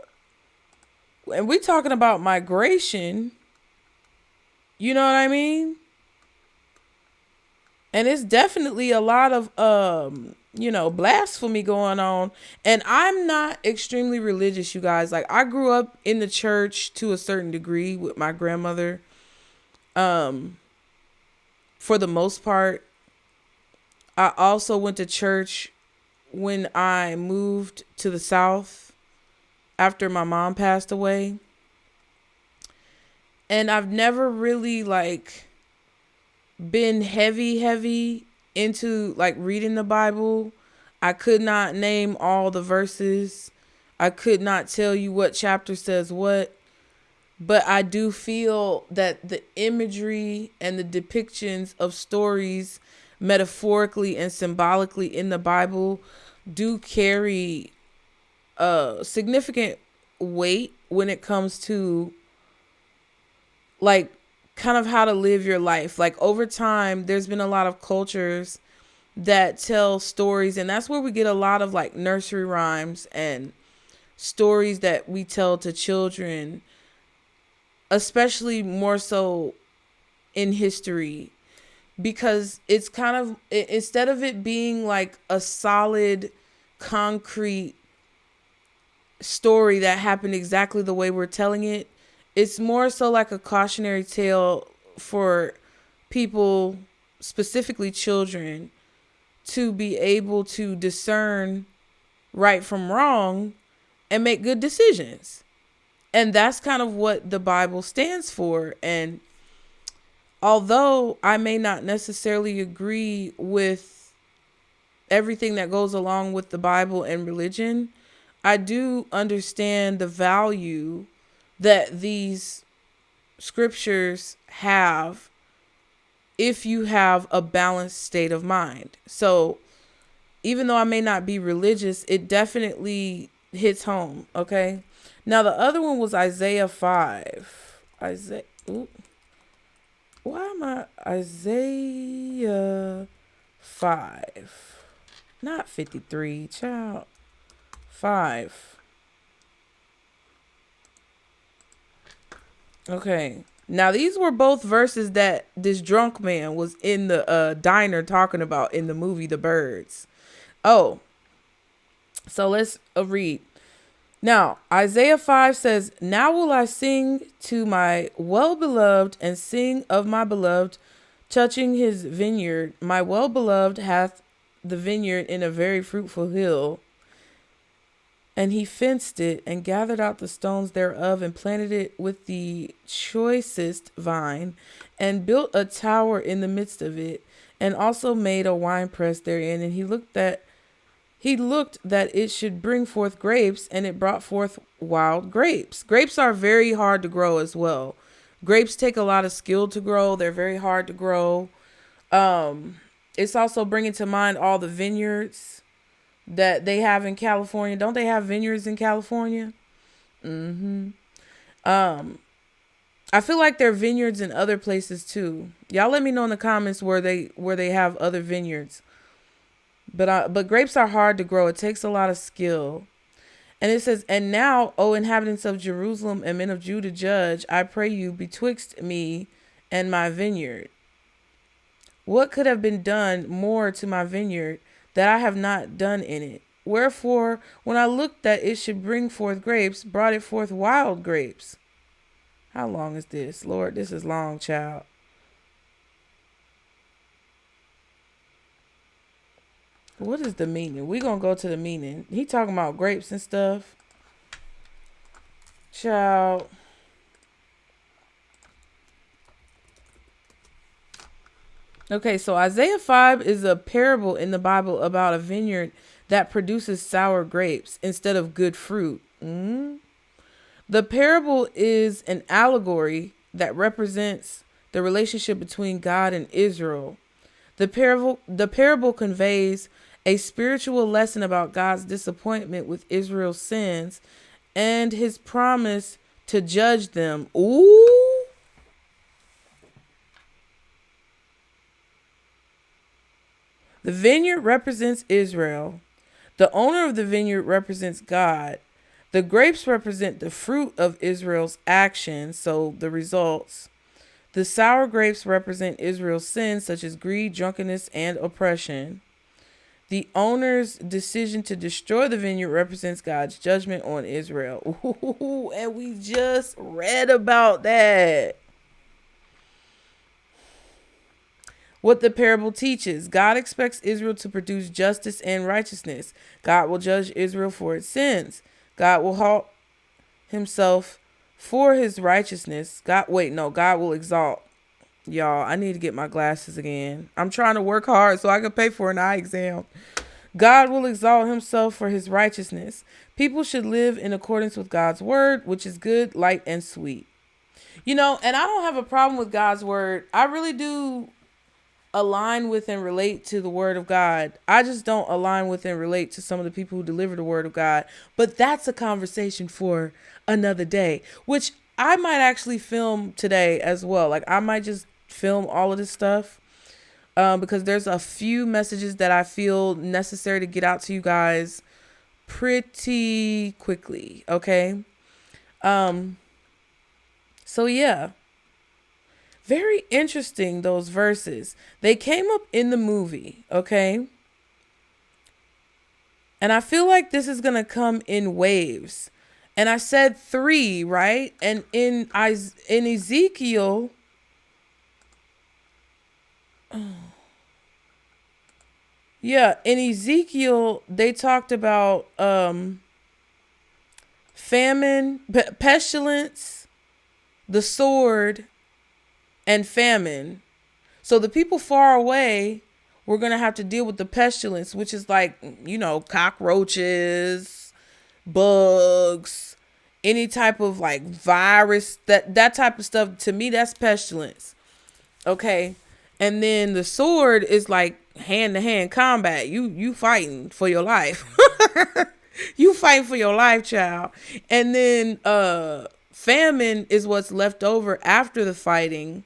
we talking about migration. You know what I mean? And it's definitely a lot of blasphemy going on. And I'm not extremely religious, you guys. Like, I grew up in the church to a certain degree with my grandmother. For the most part, I also went to church when I moved to the South after my mom passed away. And I've never really been heavy into reading the Bible. I could not name all the verses. I could not tell you what chapter says what. But I do feel that the imagery and the depictions of stories metaphorically and symbolically in the Bible do carry a significant weight when it comes to kind of how to live your life. Over time, there's been a lot of cultures that tell stories, and that's where we get a lot of nursery rhymes and stories that we tell to children, especially more so in history, because it's kind of, instead of it being a solid, concrete story that happened exactly the way we're telling it, it's more so like a cautionary tale for people, specifically children, to be able to discern right from wrong and make good decisions. And that's kind of what the Bible stands for. And although I may not necessarily agree with everything that goes along with the Bible and religion, I do understand the value that these scriptures have if you have a balanced state of mind. So even though I may not be religious, it definitely hits home. Okay. Now the other one was Isaiah 5. Isaiah 5. Not 53, child. 5. Okay. Now these were both verses that this drunk man was in the diner talking about in the movie The Birds. Oh. So let's read. Now, Isaiah 5 says, "Now will I sing to my well-beloved and sing of my beloved touching his vineyard. My well-beloved hath the vineyard in a very fruitful hill. And he fenced it and gathered out the stones thereof and planted it with the choicest vine and built a tower in the midst of it and also made a winepress therein. And he looked that it should bring forth grapes, and it brought forth wild grapes." Grapes are very hard to grow as well. Grapes take a lot of skill to grow. They're very hard to grow. It's also bringing to mind all the vineyards that they have in California. Don't they have vineyards in California? I feel like there are vineyards in other places too. Y'all let me know in the comments where they have other vineyards. But grapes are hard to grow. It takes a lot of skill. And it says, "And now, O inhabitants of Jerusalem and men of Judah, judge, I pray you, betwixt me and my vineyard. What could have been done more to my vineyard that I have not done in it? Wherefore, when I looked that it should bring forth grapes, brought it forth wild grapes." How long is this? Lord, this is long, child. What is the meaning? We're going to go to the meaning. He talking about grapes and stuff. Child. Okay, so Isaiah 5 is a parable in the Bible about a vineyard that produces sour grapes instead of good fruit. The parable is an allegory that represents the relationship between God and Israel. The parable conveys a spiritual lesson about God's disappointment with Israel's sins and his promise to judge them. Ooh. The vineyard represents Israel. The owner of the vineyard represents God. The grapes represent the fruit of Israel's actions, so the results. The sour grapes represent Israel's sins, such as greed, drunkenness, and oppression. The owner's decision to destroy the vineyard represents God's judgment on Israel. Ooh, and we just read about that. What the parable teaches: God expects Israel to produce justice and righteousness. God will judge Israel for its sins. God will halt himself for his righteousness. God will exalt. Y'all, I need to get my glasses again. I'm trying to work hard so I can pay for an eye exam. God will exalt himself for his righteousness. People should live in accordance with God's word, which is good, light, and sweet. And I don't have a problem with God's word. I really do align with and relate to the word of God. I just don't align with and relate to some of the people who deliver the word of God. But that's a conversation for another day, which I might actually film today as well. Like, I might just film all of this stuff because there's a few messages that I feel necessary to get out to you guys pretty quickly. Okay. So yeah, very interesting, those verses. They came up in the movie. Okay. And I feel like this is going to come in waves. And I said 3, right? And in Ezekiel, in Ezekiel, they talked about famine, pestilence, the sword, and famine. So the people far away were going to have to deal with the pestilence, which is like, cockroaches, bugs, any type of like virus, that type of stuff. To me, that's pestilence. Okay. And then the sword is like hand-to-hand combat. You fighting for your life. You fighting for your life, child. And then famine is what's left over after the fighting,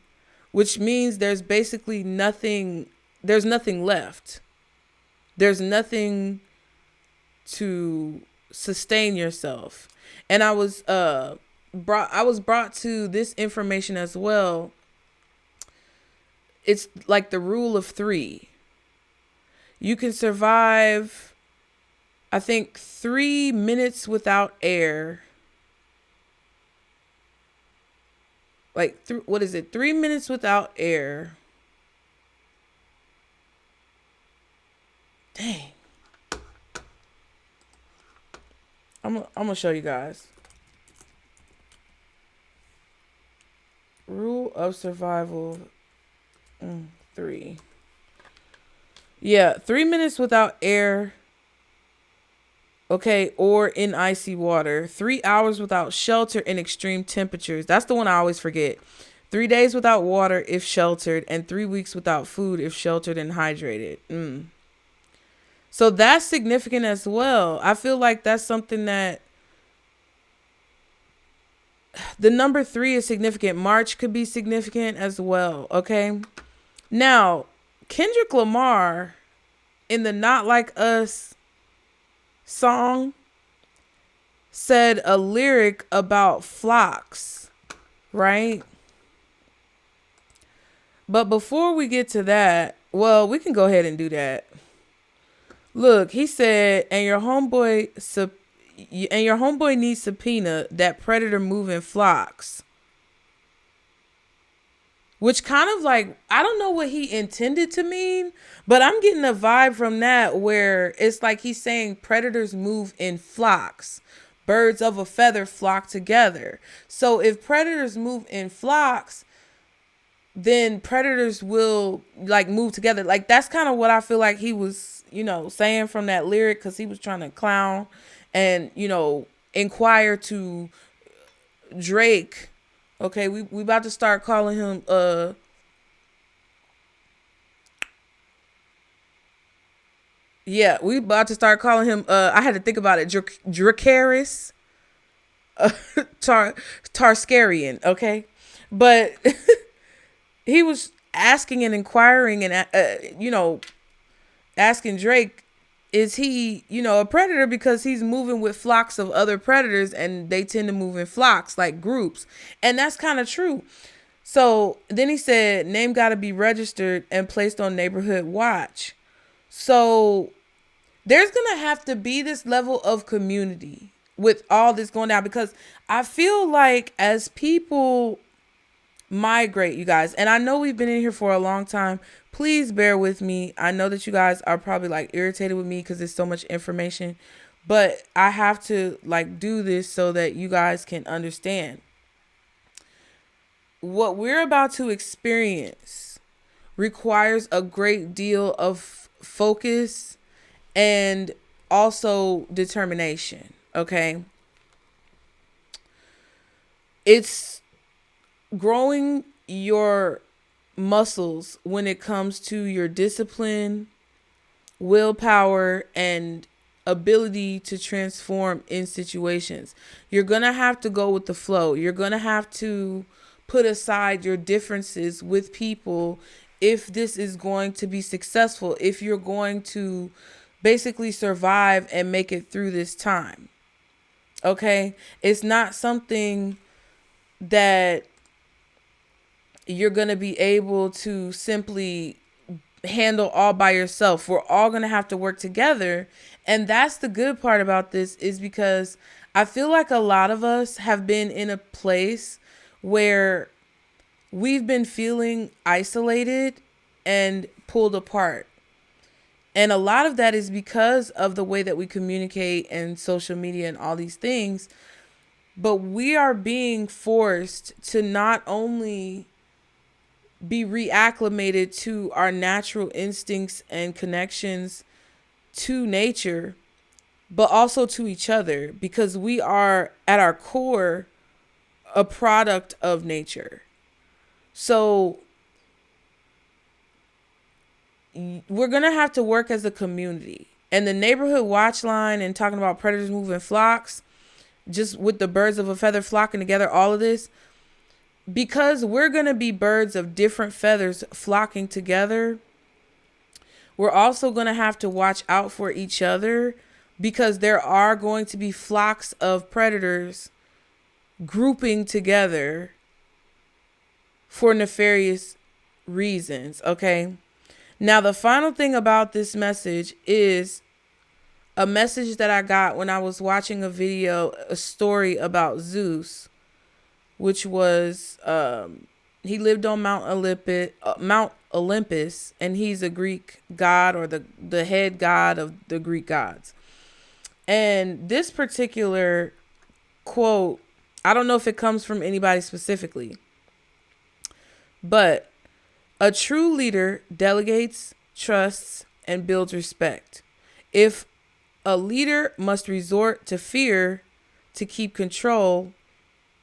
which means there's basically nothing. There's nothing left. There's nothing to sustain yourself. And I was brought to this information as well. It's like the rule of 3. You can survive, I think, 3 minutes without air. Like, 3 minutes without air. Dang. I'm gonna show you guys. Rule of survival 3. Yeah, 3 minutes without air. Okay, or in icy water. 3 hours without shelter in extreme temperatures. That's the one I always forget. 3 days without water if sheltered, and 3 weeks without food if sheltered and hydrated. So that's significant as well. I feel like that's something that the number 3 is significant. March could be significant as well. Okay. Now, Kendrick Lamar in the Not Like Us song said a lyric about flocks, right? But before we get to that, well, we can go ahead and do that. Look, he said, and your homeboy needs subpoena that predator move in flocks. Which kind of like, I don't know what he intended to mean, but I'm getting a vibe from that where it's like he's saying predators move in flocks. Birds of a feather flock together. So if predators move in flocks, then predators will like move together. Like, that's kind of what I feel like he was, saying from that lyric, because he was trying to clown and, inquire to Drake. Okay, we about to start calling him we about to start calling him I had to think about it, Dracarys Tarskarian, okay? But he was asking and inquiring and asking Drake, is he, a predator, because he's moving with flocks of other predators and they tend to move in flocks, like groups. And that's kind of true. So then he said, name got to be registered and placed on neighborhood watch. So there's going to have to be this level of community with all this going down, because I feel like as people migrate, you guys, and I know we've been in here for a long time, please bear with me. I know that you guys are probably like irritated with me because there's so much information, but I have to like do this so that you guys can understand. What we're about to experience requires a great deal of focus and also determination, okay? It's growing your muscles when it comes to your discipline, willpower, and ability to transform in situations. You're going to have to go with the flow. You're going to have to put aside your differences with people if this is going to be successful, if you're going to basically survive and make it through this time. Okay? It's not something that you're going to be able to simply handle all by yourself. We're all going to have to work together. And that's the good part about this, is because I feel like a lot of us have been in a place where we've been feeling isolated and pulled apart. And a lot of that is because of the way that we communicate and social media and all these things. But we are being forced to not only be reacclimated to our natural instincts and connections to nature, but also to each other, because we are at our core a product of nature. So we're going to have to work as a community. And the neighborhood watch line and talking about predators moving flocks, just with the birds of a feather flocking together, all of this, because we're going to be birds of different feathers flocking together, we're also going to have to watch out for each other, because there are going to be flocks of predators grouping together for nefarious reasons, okay? Now, the final thing about this message is a message that I got when I was watching a story about Zeus, which was, he lived on Mount Olympus, and he's a Greek god, or the head god of the Greek gods. And this particular quote, I don't know if it comes from anybody specifically, but a true leader delegates, trusts, and builds respect. If a leader must resort to fear to keep control,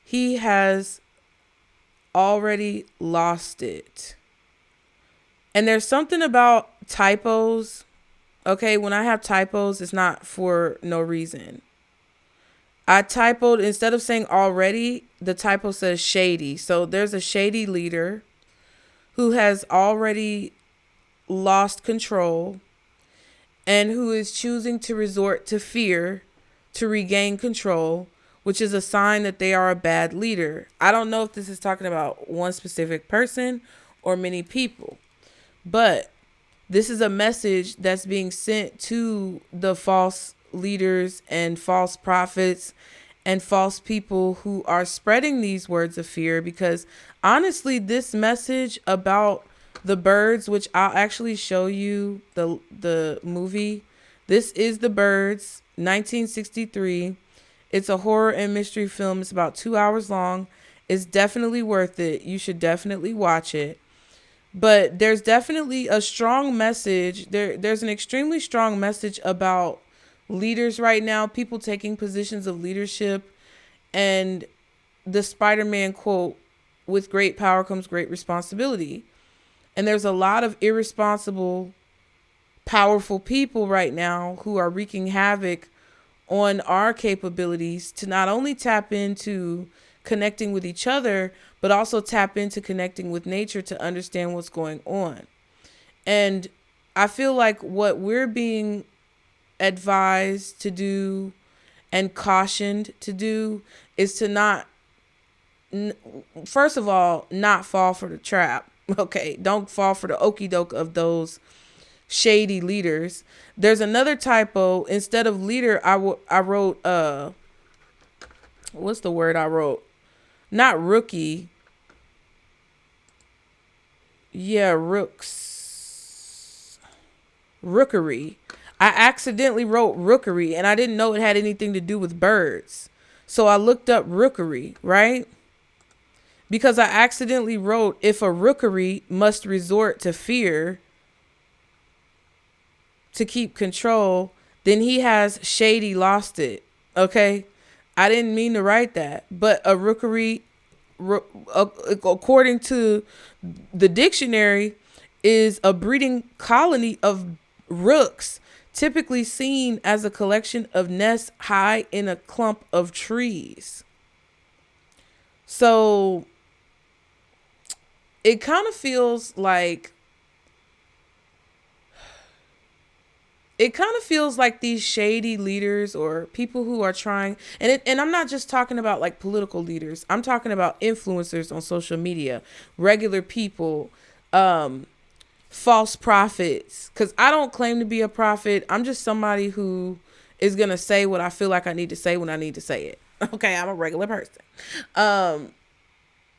he has already lost it. And there's something about typos. Okay, when I have typos, it's not for no reason. I typoed, instead of saying already, the typo says shady. So there's a shady leader who has already lost control and who is choosing to resort to fear to regain control, which is a sign that they are a bad leader. I don't know if this is talking about one specific person or many people, but this is a message that's being sent to the false leaders and false prophets and false people who are spreading these words of fear, because honestly, this message about the birds, which I'll actually show you the movie. This is The Birds, 1963. It's a horror and mystery film. It's about 2 hours long. It's definitely worth it. You should definitely watch it. But there's definitely a strong message. There's an extremely strong message about leaders right now, people taking positions of leadership, and the Spider-Man quote, with great power comes great responsibility. And there's a lot of irresponsible, powerful people right now who are wreaking havoc on our capabilities to not only tap into connecting with each other, but also tap into connecting with nature to understand what's going on. And I feel like what we're being advised to do and cautioned to do is to not, first of all, not fall for the trap. Okay, don't fall for the okie doke of those shady leaders. There's another typo. Instead of leader, I wrote what's the word I wrote? Not rookie. Yeah, rookery. I accidentally wrote rookery, and I didn't know it had anything to do with birds. So I looked up rookery, right? Because I accidentally wrote, if a rookery must resort to fear to keep control, then he has shady lost it. Okay? I didn't mean to write that. But a rookery, according to the dictionary, is a breeding colony of rooks, typically seen as a collection of nests high in a clump of trees. So it kind of feels like these shady leaders or people who are trying, and I'm not just talking about like political leaders. I'm talking about influencers on social media, regular people, false prophets. Because I don't claim to be a prophet. I'm just somebody who is going to say what I feel like I need to say when I need to say it. Okay, I'm a regular person.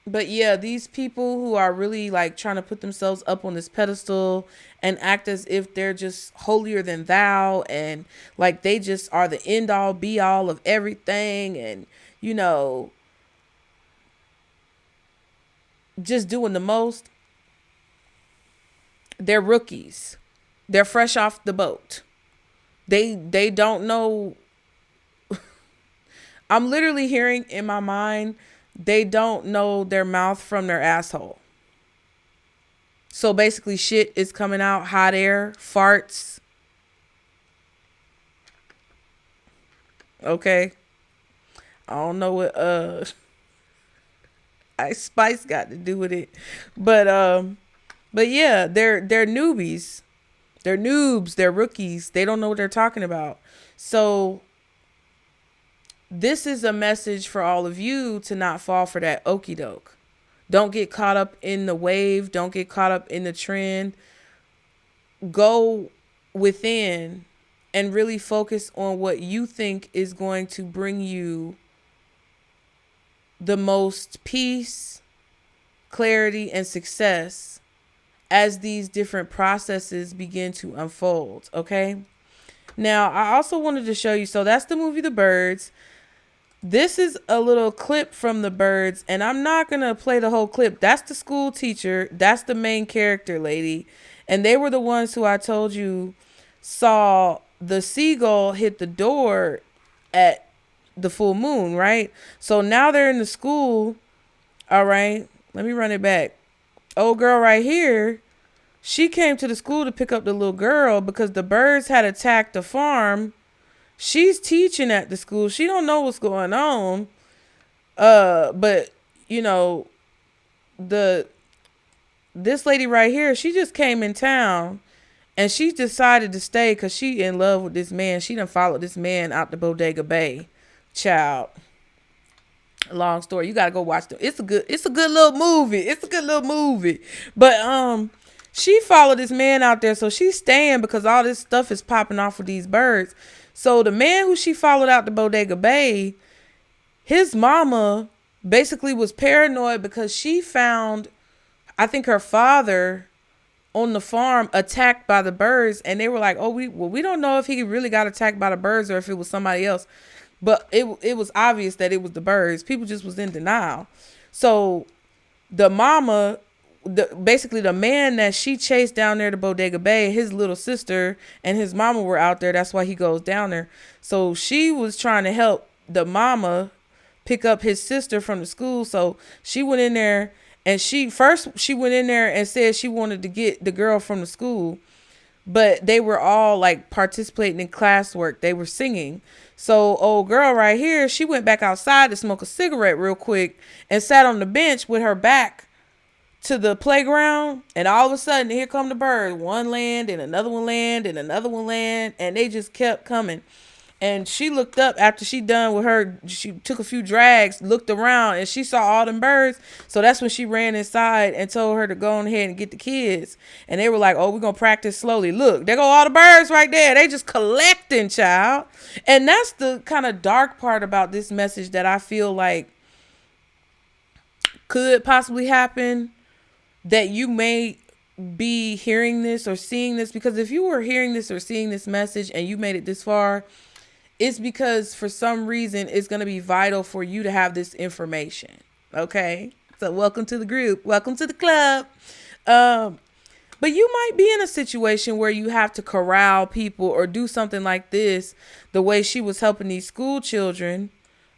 But yeah, these people who are really like trying to put themselves up on this pedestal and act as if they're just holier than thou, and like they just are the end all be all of everything, and you know, just doing the most. They're rookies. They're fresh off the boat. They don't know. I'm literally hearing in my mind, they don't know their mouth from their asshole. So basically shit is coming out, hot air, farts. Okay. I don't know what Ice Spice got to do with it. But yeah, they're newbies. They're noobs, they're rookies. They don't know what they're talking about. So this is a message for all of you to not fall for that okie doke. Don't get caught up in the wave. Don't get caught up in the trend. Go within and really focus on what you think is going to bring you the most peace, clarity, and success as these different processes begin to unfold. Okay. Now, I also wanted to show you. So that's the movie The Birds. This is a little clip from The Birds, and I'm not going to play the whole clip. That's the school teacher. That's the main character lady. And they were the ones who I told you saw the seagull hit the door at the full moon, right? So now they're in the school. All right. Let me run it back. Old girl right here, she came to the school to pick up the little girl because the birds had attacked the farm. She's teaching at the school. She don't know what's going on. But you know, this lady right here, she just came in town and she decided to stay because she in love with this man. She done followed this man out to Bodega Bay. Child. Long story. You gotta go watch them. It's a good little movie. But she followed this man out there, so she's staying because all this stuff is popping off with these birds. So the man who she followed out to Bodega Bay, his mama basically was paranoid because she found, I think, her father on the farm attacked by the birds, and they were like, we don't know if he really got attacked by the birds or if it was somebody else. But it was obvious that it was the birds. People just was in denial. So the mama, basically the man that she chased down there to Bodega Bay, his little sister and his mama were out there. That's why he goes down there. So she was trying to help the mama pick up his sister from the school. So she went in there, and she went in there and said she wanted to get the girl from the school. But they were all like participating in classwork. They were singing. So old girl right here, she went back outside to smoke a cigarette real quick and sat on the bench with her back to the playground. And all of a sudden, here come the birds. One land and another one land and another one land. And they just kept coming. And she looked up after she done with her. She took a few drags, looked around, and she saw all them birds. So that's when she ran inside and told her to go on ahead and get the kids. And they were like, oh, we're going to practice slowly. Look, there go all the birds right there. They just collecting, child. And that's the kind of dark part about this message that I feel like could possibly happen, that you may be hearing this or seeing this. Because if you were hearing this or seeing this message and you made it this far, it's because for some reason it's going to be vital for you to have this information. Okay. So welcome to the group. Welcome to the club. But you might be in a situation where you have to corral people or do something like this, the way she was helping these school children.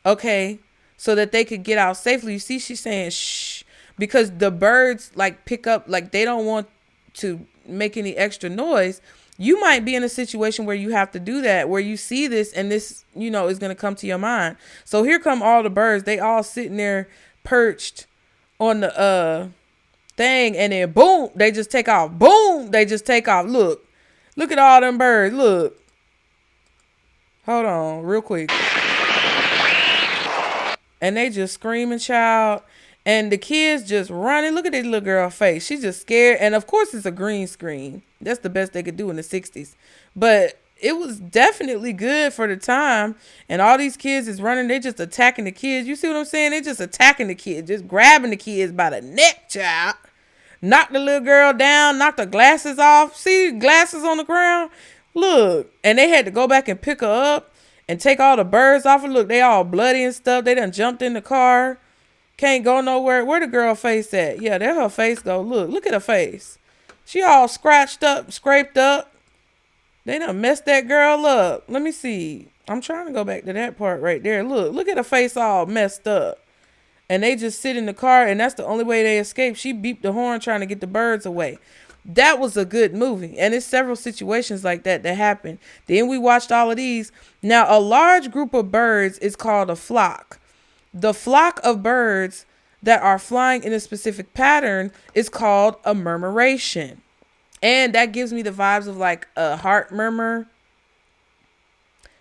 Okay. So that they could get out safely. You see, she's saying shh, because the birds like pick up, like they don't want to make any extra noise. You might be in a situation where you have to do that, where you see this and this, is going to come to your mind. So here come all the birds. They all sitting there perched on the thing, and then boom, they just take off. Boom, they just take off. Look at all them birds. Look. Hold on real quick. And they just screaming, child. And the kids just running. Look at this little girl face. She's just scared. And of course it's a green screen. That's the best they could do in the 60s. But it was definitely good for the time. And all these kids is running. They just attacking the kids. You see what I'm saying? They just attacking the kids. Just grabbing the kids by the neck, child. Knock the little girl down. Knock the glasses off. See glasses on the ground? Look. And they had to go back and pick her up and take all the birds off her. Look, they all bloody and stuff. They done jumped in the car. Can't go nowhere. Where the girl face at? Yeah, there her face go. Look at her face. She all scratched up, scraped up. They done messed that girl up. Let me see. I'm trying to go back to that part right there. Look at her face all messed up. And they just sit in the car, and that's the only way they escape. She beeped the horn trying to get the birds away. That was a good movie. And it's several situations like that happened. Then we watched all of these. Now, a large group of birds is called a flock. The flock of birds that are flying in a specific pattern is called a murmuration. And that gives me the vibes of like a heart murmur.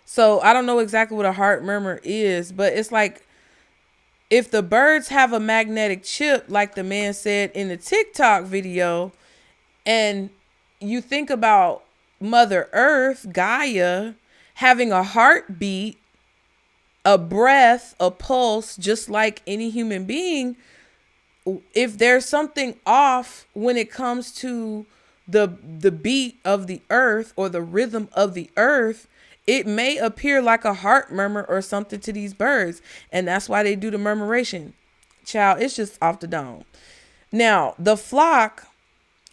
So I don't know exactly what a heart murmur is, but it's like if the birds have a magnetic chip, like the man said in the TikTok video, and you think about Mother Earth, Gaia, having a heartbeat, a breath, a pulse, just like any human being, if there's something off when it comes to the beat of the earth or the rhythm of the earth, it may appear like a heart murmur or something to these birds. And that's why they do the murmuration. Child, it's just off the dome. Now, the flock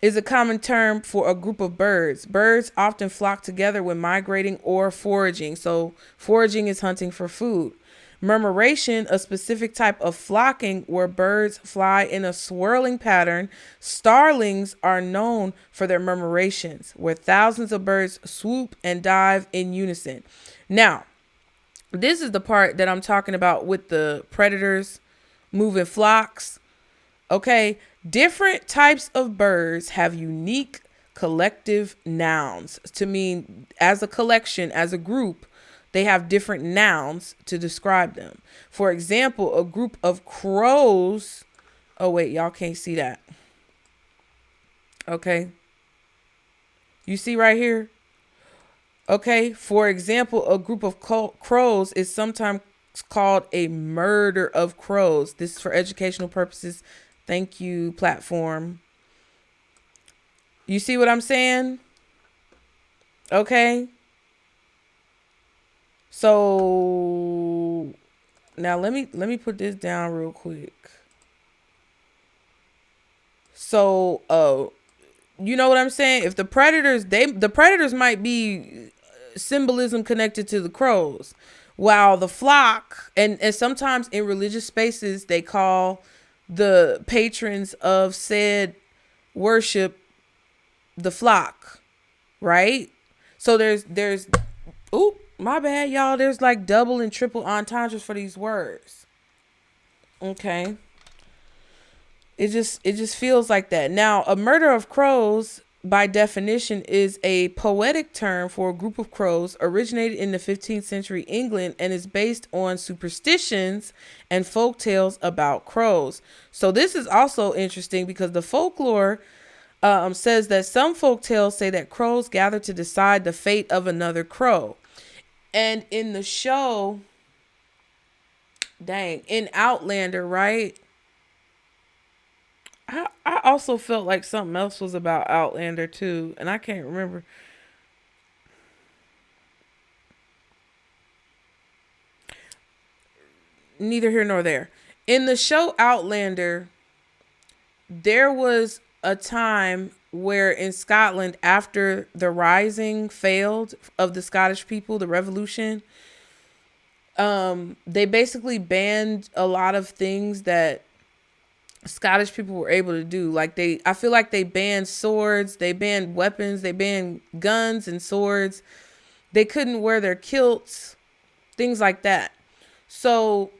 is a common term for a group of birds. Birds often flock together when migrating or foraging. So foraging is hunting for food. Murmuration, a specific type of flocking where birds fly in a swirling pattern. Starlings are known for their murmurations, where thousands of birds swoop and dive in unison. Now, this is the part that I'm talking about with the predators moving flocks. Okay, different types of birds have unique collective nouns to mean as a collection, as a group. They have different nouns to describe them. For example, a group of crows. Oh, wait, y'all can't see that. Okay. You see right here? Okay. For example, a group of crows is sometimes called a murder of crows. This is for educational purposes. Thank you, platform. You see what I'm saying? Okay. So now let me put this down real quick. So you know what I'm saying? If the predators might be symbolism connected to the crows, while the flock and sometimes in religious spaces they call the patrons of said worship the flock, right? So there's oop, my bad, y'all. There's like double and triple entendres for these words. Okay. It just feels like that. Now, a murder of crows by definition, is a poetic term for a group of crows, originated in the 15th century England, and is based on superstitions and folk tales about crows. So this is also interesting because the folklore says that some folk tales say that crows gather to decide the fate of another crow. And in the show, in Outlander, right? I also felt like something else was about Outlander too, and I can't remember. Neither here nor there. In the show Outlander, there was a time where in Scotland, after the rising failed of the Scottish people, the revolution, they basically banned a lot of things that Scottish people were able to do. Like I feel like they banned swords, they banned weapons, they banned guns and swords. They couldn't wear their kilts, things like that. So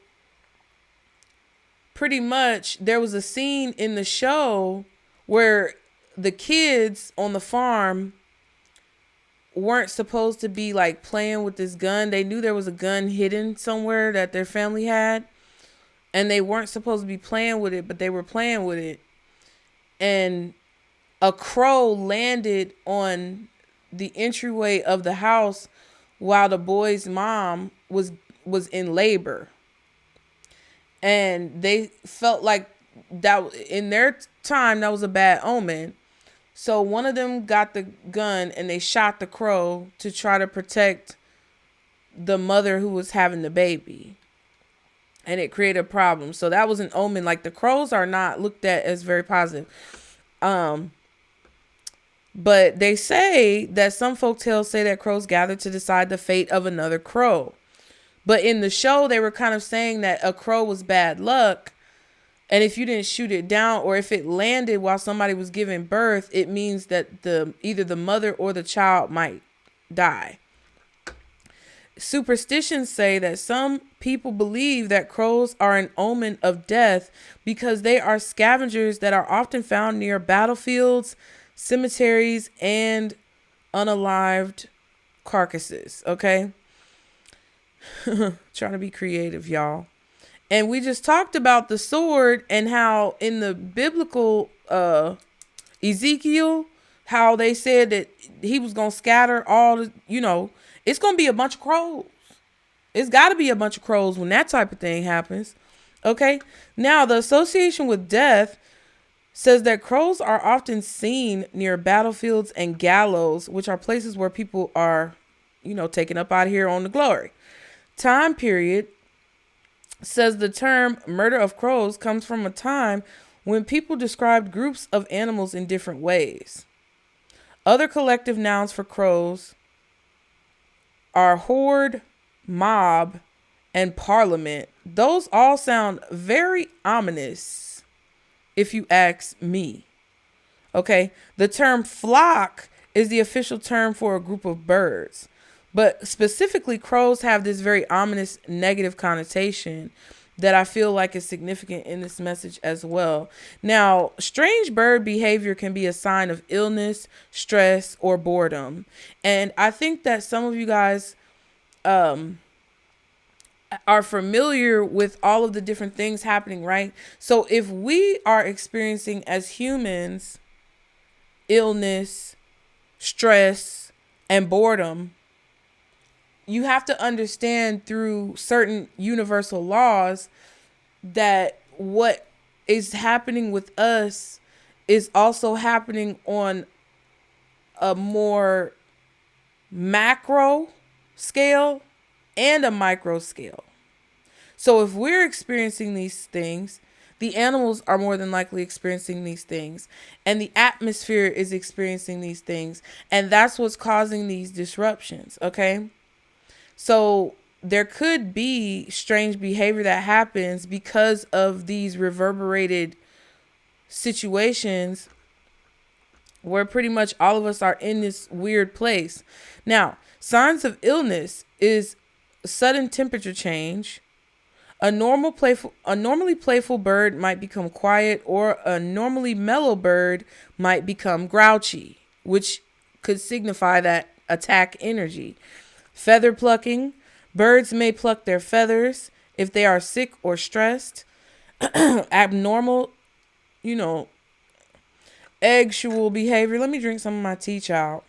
pretty much there was a scene in the show where the kids on the farm weren't supposed to be like playing with this gun. They knew there was a gun hidden somewhere that their family had, and they weren't supposed to be playing with it, but they were playing with it. And a crow landed on the entryway of the house while the boy's mom was in labor. And they felt like that in their time, that was a bad omen. So one of them got the gun and they shot the crow to try to protect the mother who was having the baby. And it created a problem. So that was an omen. Like, the crows are not looked at as very positive. But they say that some folktales say that crows gather to decide the fate of another crow. But in the show, they were kind of saying that a crow was bad luck. And if you didn't shoot it down, or if it landed while somebody was giving birth, it means that either the mother or the child might die. Superstitions say that some people believe that crows are an omen of death because they are scavengers that are often found near battlefields, cemeteries, and unalived carcasses. Okay? Trying to be creative, y'all. And we just talked about the sword and how in the biblical Ezekiel, how they said that he was going to scatter all the, it's going to be a bunch of crows. It's got to be a bunch of crows when that type of thing happens. Okay. Now, the association with death says that crows are often seen near battlefields and gallows, which are places where people are, taken up out of here on the glory. Time period says the term murder of crows comes from a time when people described groups of animals in different ways. Other collective nouns for crows are horde, mob, and parliament. Those all sound very ominous, if you ask me. Okay, the term flock is the official term for a group of birds. But specifically, crows have this very ominous negative connotation that I feel like is significant in this message as well. Now, strange bird behavior can be a sign of illness, stress, or boredom. And I think that some of you guys are familiar with all of the different things happening, right? So if we are experiencing as humans illness, stress, and boredom, you have to understand through certain universal laws that what is happening with us is also happening on a more macro scale and a micro scale. So if we're experiencing these things, the animals are more than likely experiencing these things, and the atmosphere is experiencing these things, and that's what's causing these disruptions. Okay. So there could be strange behavior that happens because of these reverberated situations where pretty much all of us are in this weird place. Now, signs of illness is sudden temperature change. A normally playful bird might become quiet, or a normally mellow bird might become grouchy. which could signify that attack energy. Feather plucking. Birds may pluck their feathers if they are sick or stressed. Abnormal, sexual behavior. Let me drink some of my tea, child.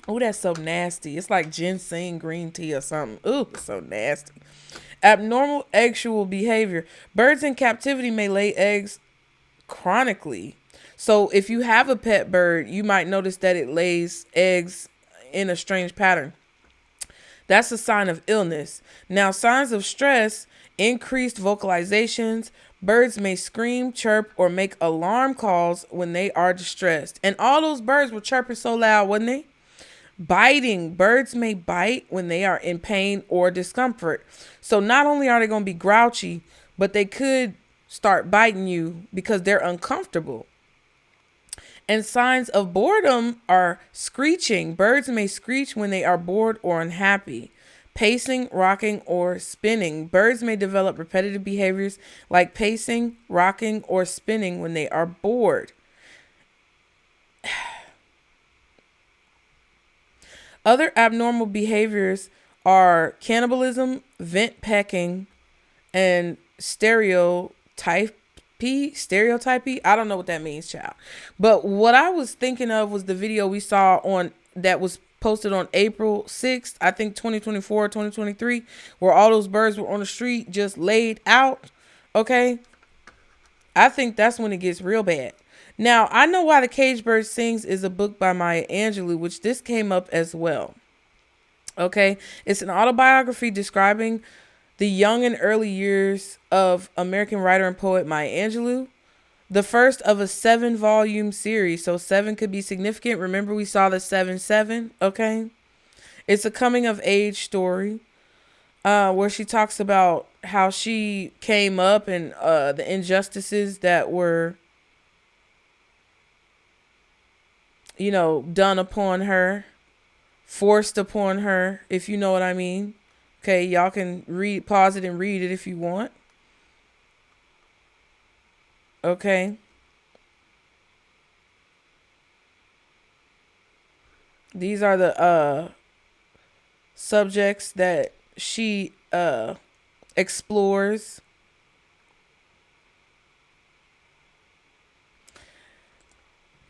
Oh, that's so nasty. It's like ginseng green tea or something. Ooh, it's so nasty. Abnormal sexual behavior. Birds in captivity may lay eggs chronically. So if you have a pet bird, you might notice that it lays eggs in a strange pattern. That's a sign of illness. Now, signs of stress, increased vocalizations. Birds may scream, chirp, or make alarm calls when they are distressed. And all those birds were chirping so loud, wasn't they? Biting. Birds may bite when they are in pain or discomfort. So not only are they going to be grouchy, but they could start biting you because they're uncomfortable. And signs of boredom are screeching. Birds may screech when they are bored or unhappy. Pacing, rocking, or spinning. Birds may develop repetitive behaviors like pacing, rocking, or spinning when they are bored. Other abnormal behaviors are cannibalism, vent pecking, and stereotypy. I don't know what that means, child. But what I was thinking of was the video we saw on that was posted on April 6th, I think 2024, 2023, where all those birds were on the street just laid out. Okay. I think that's when it gets real bad. Now, I Know Why the Caged Bird Sings is a book by Maya Angelou, which this came up as well. Okay. It's an autobiography describing the young and early years of American writer and poet Maya Angelou. The first of a 7-volume series. So 7 could be significant. Remember, we saw the 7-7. Okay. It's a coming of age story where she talks about how she came up and the injustices that were, done upon her, forced upon her, if you know what I mean. Okay, y'all can pause it and read it if you want. Okay. These are the subjects that she explores.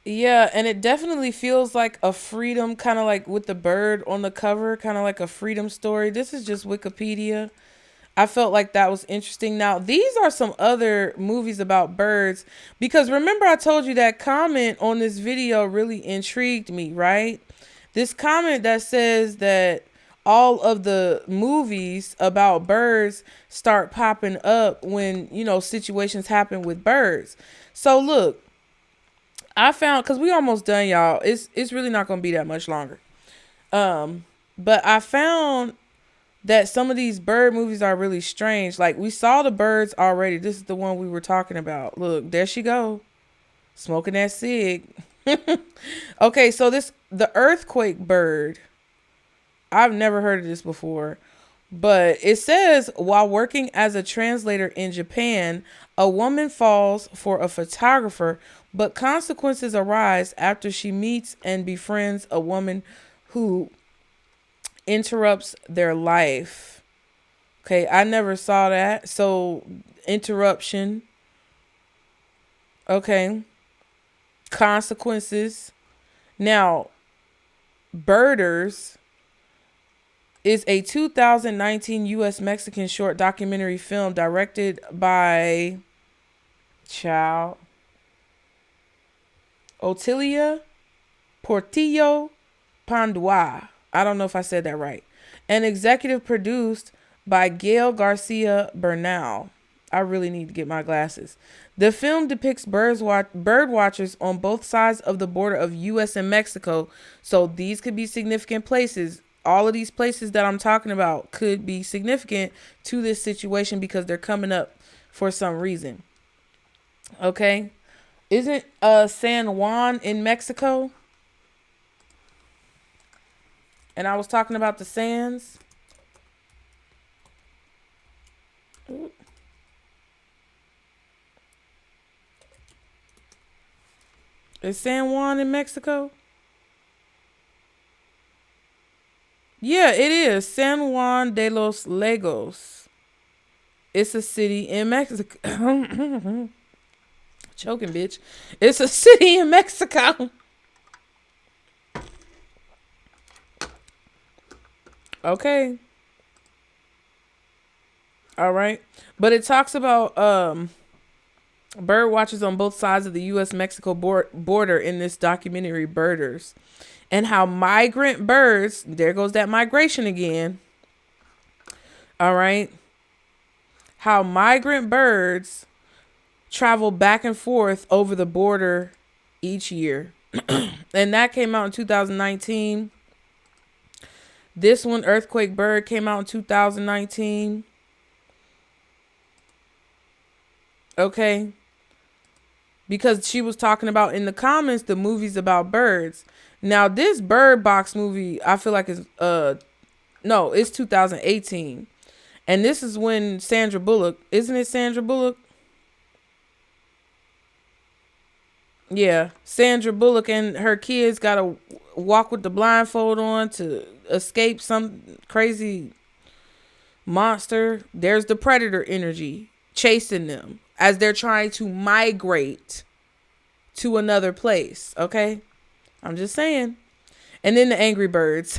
Yeah, and it definitely feels like a freedom, kind of like with the bird on the cover, kind of like a freedom story. This is just Wikipedia. I felt like that was interesting. Now, these are some other movies about birds, because remember I told you that comment on this video really intrigued me, right? This comment that says that all of the movies about birds start popping up when, situations happen with birds. So look, I found, because we almost done, y'all. It's really not going to be that much longer. But I found that some of these bird movies are really strange. Like, we saw the birds already. This is the one we were talking about. Look, there she go. Smoking that cig. Okay, so the earthquake bird. I've never heard of this before. But it says, while working as a translator in Japan, a woman falls for a photographer, but consequences arise after she meets and befriends a woman who interrupts their life. Okay, I never saw that. So, interruption. Okay. Consequences. Now, Birders is a 2019 U.S. Mexican short documentary film directed by Otilia Portillo Pandua. I don't know if I said that right. And executive produced by Gail Garcia Bernal. I really need to get my glasses. The film depicts bird watchers on both sides of the border of U.S. and Mexico. So these could be significant places. All of these places that I'm talking about could be significant to this situation because they're coming up for some reason. Okay. Isn't San Juan in Mexico? And I was talking about the sands. Ooh. Is San Juan in Mexico? Yeah, it is. San Juan de los Lagos. It's a city in Mexico. Choking, bitch. It's a city in Mexico. Okay. All right. But it talks about bird watchers on both sides of the U.S.-Mexico border in this documentary, Birders, and how migrant birds, there goes that migration again. All right. How migrant birds travel back and forth over the border each year. And that came out in 2019. This one, Earthquake Bird, came out in 2019. Okay. Because she was talking about in the comments the movies about birds. Now this Bird Box movie, I feel like is no, it's 2018. And this is when Sandra Bullock, isn't it Sandra Bullock? Yeah, Sandra Bullock and her kids got to walk with the blindfold on to escape some crazy monster. There's the predator energy chasing them as they're trying to migrate to another place. Okay, I'm just saying. And then the Angry Birds.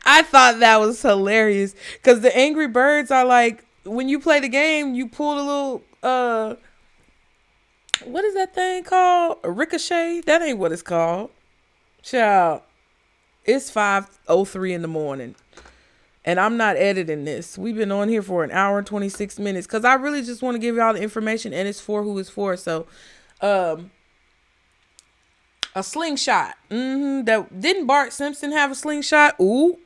I thought that was hilarious because the Angry Birds are like, when you play the game, you pull a little what is that thing called? A ricochet? That ain't what it's called. Child, it's 5:03 in the morning. And I'm not editing this. We've been on here for an hour and 26 minutes. Because I really just want to give y'all the information. And it's for who it's for. So, a slingshot. Didn't Bart Simpson have a slingshot? Ooh.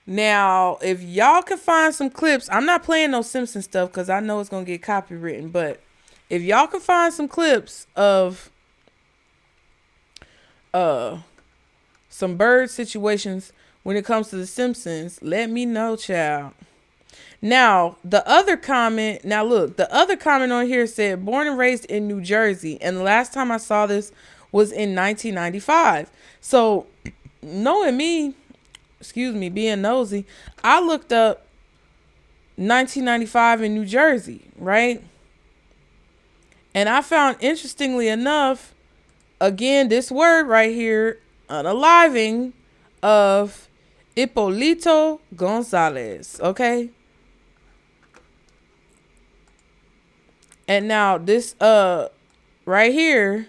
Now, if y'all can find some clips. I'm not playing no Simpson stuff. Because I know it's going to get copywritten. But if y'all can find some clips of some bird situations when it comes to the Simpsons, let me know, child. Now, the other comment on here said born and raised in New Jersey. And the last time I saw this was in 1995. So knowing me, being nosy, I looked up 1995 in New Jersey, right? And I found, interestingly enough, again, this word right here, unaliving of Hipólito González, okay? And now this right here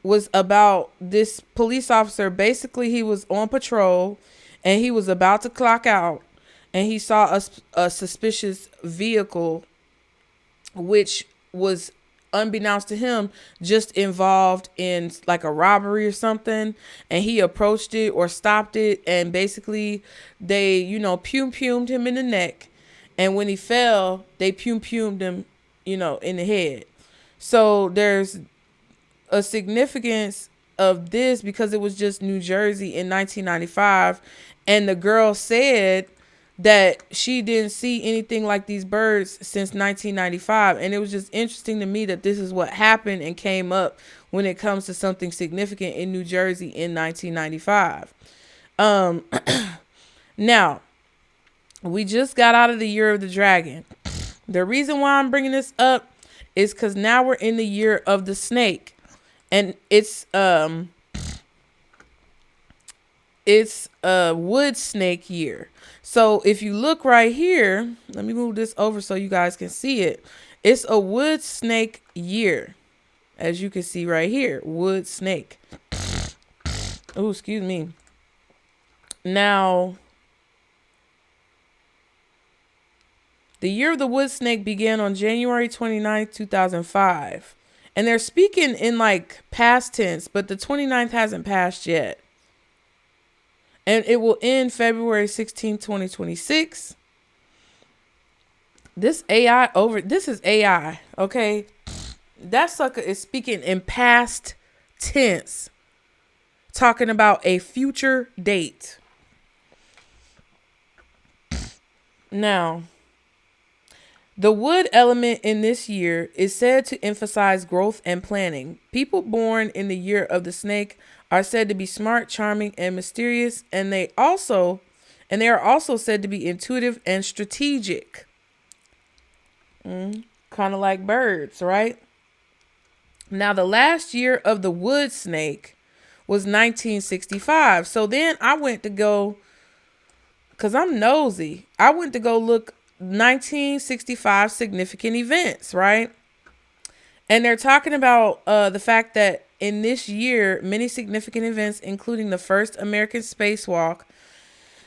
was about this police officer. Basically, he was on patrol and he was about to clock out and he saw a suspicious vehicle, which was, unbeknownst to him, just involved in like a robbery or something. And he approached it or stopped it. And basically they, pumed him in the neck. And when he fell, they pumed him, in the head. So there's a significance of this because it was just New Jersey in 1995. And the girl said that she didn't see anything like these birds since 1995. And it was just interesting to me that this is what happened and came up when it comes to something significant in New Jersey in 1995. Now, we just got out of the year of the dragon. The reason why I'm bringing this up is because now we're in the year of the snake. And it's a wood snake year. So if you look right here, let me move this over so you guys can see it. It's a wood snake year. As you can see right here, wood snake. Oh, excuse me. Now, the year of the wood snake began on January 29th, 2005. And they're speaking in like past tense, but the 29th hasn't passed yet. And it will end February 16, 2026. This is AI, okay? That sucker is speaking in past tense, talking about a future date. Now, The wood element in this year is said to emphasize growth and planning. People born in the year of the snake are said to be smart, charming, and mysterious, and they are also said to be intuitive and strategic. Kind of like birds, right? Now, the last year of the wood snake was 1965. So then I went to go, because I'm nosy, I went to go look 1965 significant events, right? And they're talking about the fact that in this year, many significant events, including the first American spacewalk,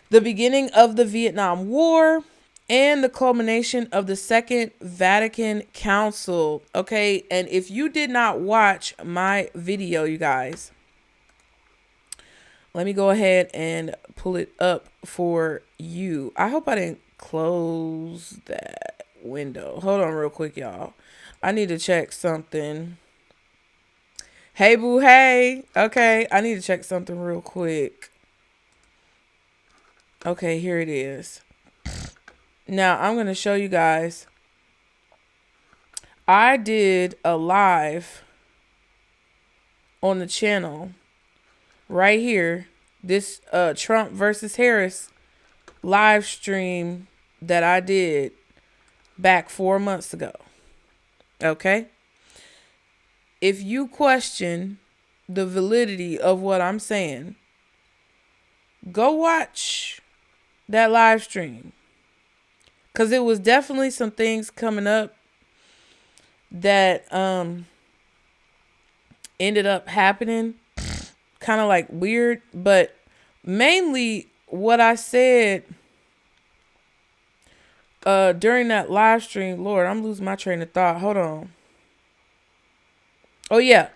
the beginning of the Vietnam War, and the culmination of the Second Vatican Council. Okay, and if you did not watch my video, you guys, let me go ahead and pull it up for you. I hope I didn't close that window. Hold on real quick, y'all. I need to check something. Hey, boo, hey. Okay, I need to check something real quick. Okay, here it is. Now, I'm going to show you guys. I did a live on the channel right here. This Trump versus Harris live stream that I did back 4 months ago. Okay? If you question the validity of what I'm saying, go watch that live stream. Because it was definitely some things coming up that ended up happening. Kind of like weird. But mainly what I said during that live stream. Lord, I'm losing my train of thought. Hold on. Oh, yeah.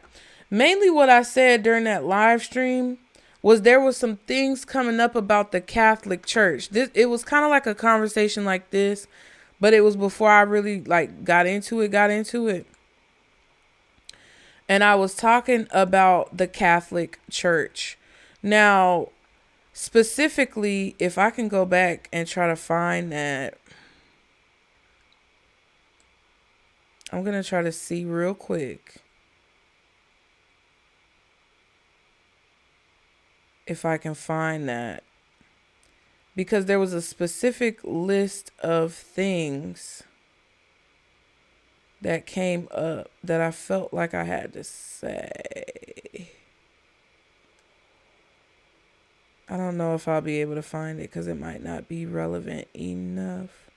Mainly what I said during that live stream was there was some things coming up about the Catholic Church. It was kind of like a conversation like this, but it was before I really got into it. And I was talking about the Catholic Church. Now, specifically, if I can go back and try to find that, I'm going to try to see real quick if I can find that, because there was a specific list of things that came up that I felt like I had to say. I don't know if I'll be able to find it because it might not be relevant enough.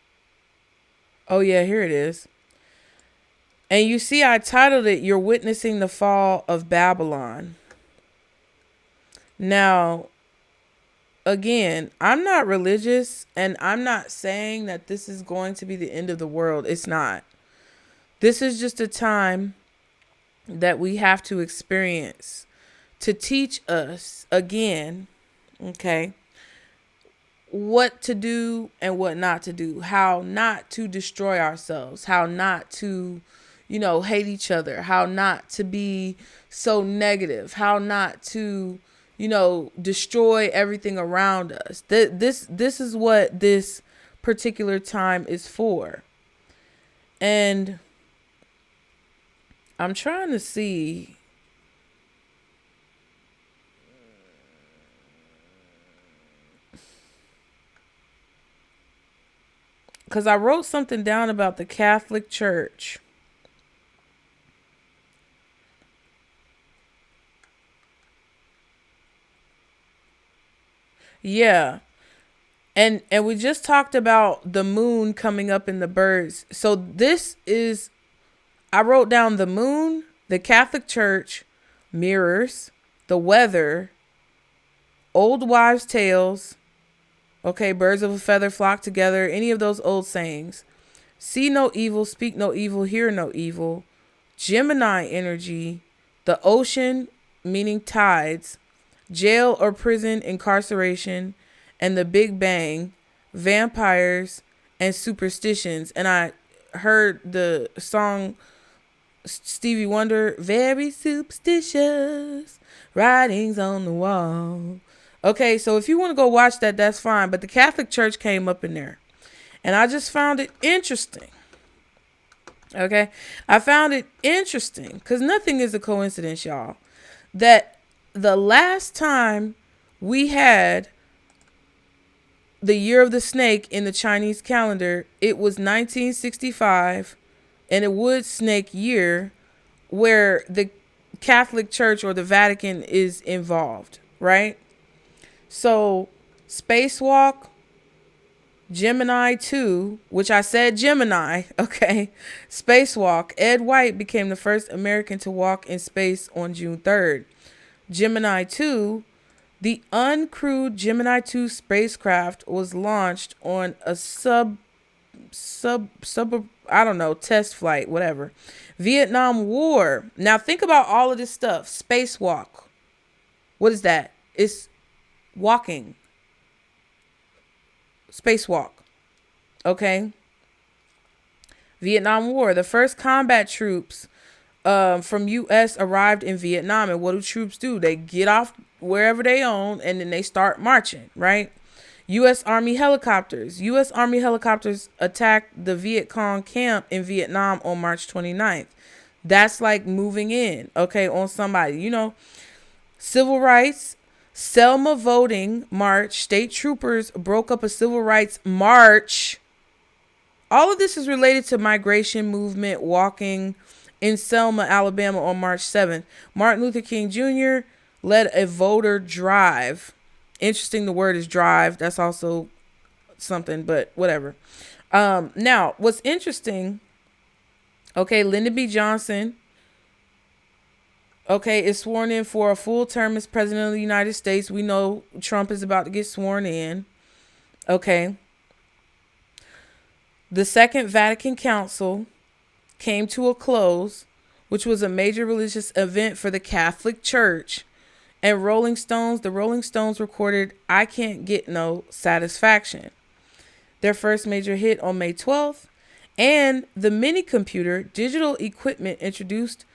Oh yeah, here it is. And you see, I titled it, "You're Witnessing the Fall of Babylon." Now, again, I'm not religious, and I'm not saying that this is going to be the end of the world. It's not. This is just a time that we have to experience to teach us, again, okay, what to do and what not to do, how not to destroy ourselves, how not to, hate each other, how not to be so negative, how not to, destroy everything around us. This is what this particular time is for. And I'm trying to see. Because I wrote something down about the Catholic Church. Yeah. And we just talked about the moon coming up in the birds. So this is, I wrote down the moon, the Catholic Church, mirrors, the weather, old wives' tales, okay, birds of a feather flock together, any of those old sayings. See no evil, speak no evil, hear no evil. Gemini energy, the ocean, meaning tides, jail or prison, incarceration, and the Big Bang, vampires, and superstitions. And I heard the song Stevie Wonder, very superstitious, writings on the wall. Okay, so if you want to go watch that, that's fine. But the Catholic Church came up in there. And I just found it interesting. Okay. I found it interesting because nothing is a coincidence, y'all, that the last time we had the year of the snake in the Chinese calendar, it was 1965 and a wood snake year where the Catholic Church or the Vatican is involved, right? So spacewalk, Gemini 2, which I said Gemini, okay. Spacewalk, Ed White became the first American to walk in space on June 3rd. Gemini 2, the uncrewed Gemini 2 spacecraft was launched on a I don't know, test flight, whatever. Vietnam War. Now think about all of this stuff. Spacewalk. What is that? It's walking. Spacewalk. Okay. Vietnam War. The first combat troops from U.S. arrived in Vietnam. And what do troops do? They get off wherever they own and then they start marching, right? U.S. Army helicopters. U.S. Army helicopters attacked the Viet Cong camp in Vietnam on March 29th. That's like moving in, okay, on somebody, you know. Civil rights. Selma voting march. State troopers broke up a civil rights march. All of this is related to migration movement walking in Selma, Alabama on March 7th. Martin Luther King Jr. led a voter drive. Interesting, the word is drive. That's also something, but whatever. Now, what's interesting, okay, Lyndon B. Johnson, okay, is sworn in for a full term as president of the United States. We know Trump is about to get sworn in. Okay. The Second Vatican Council came to a close, which was a major religious event for the Catholic Church. And the Rolling Stones recorded I Can't Get No Satisfaction, their first major hit, on May 12th. And the mini computer digital equipment introduced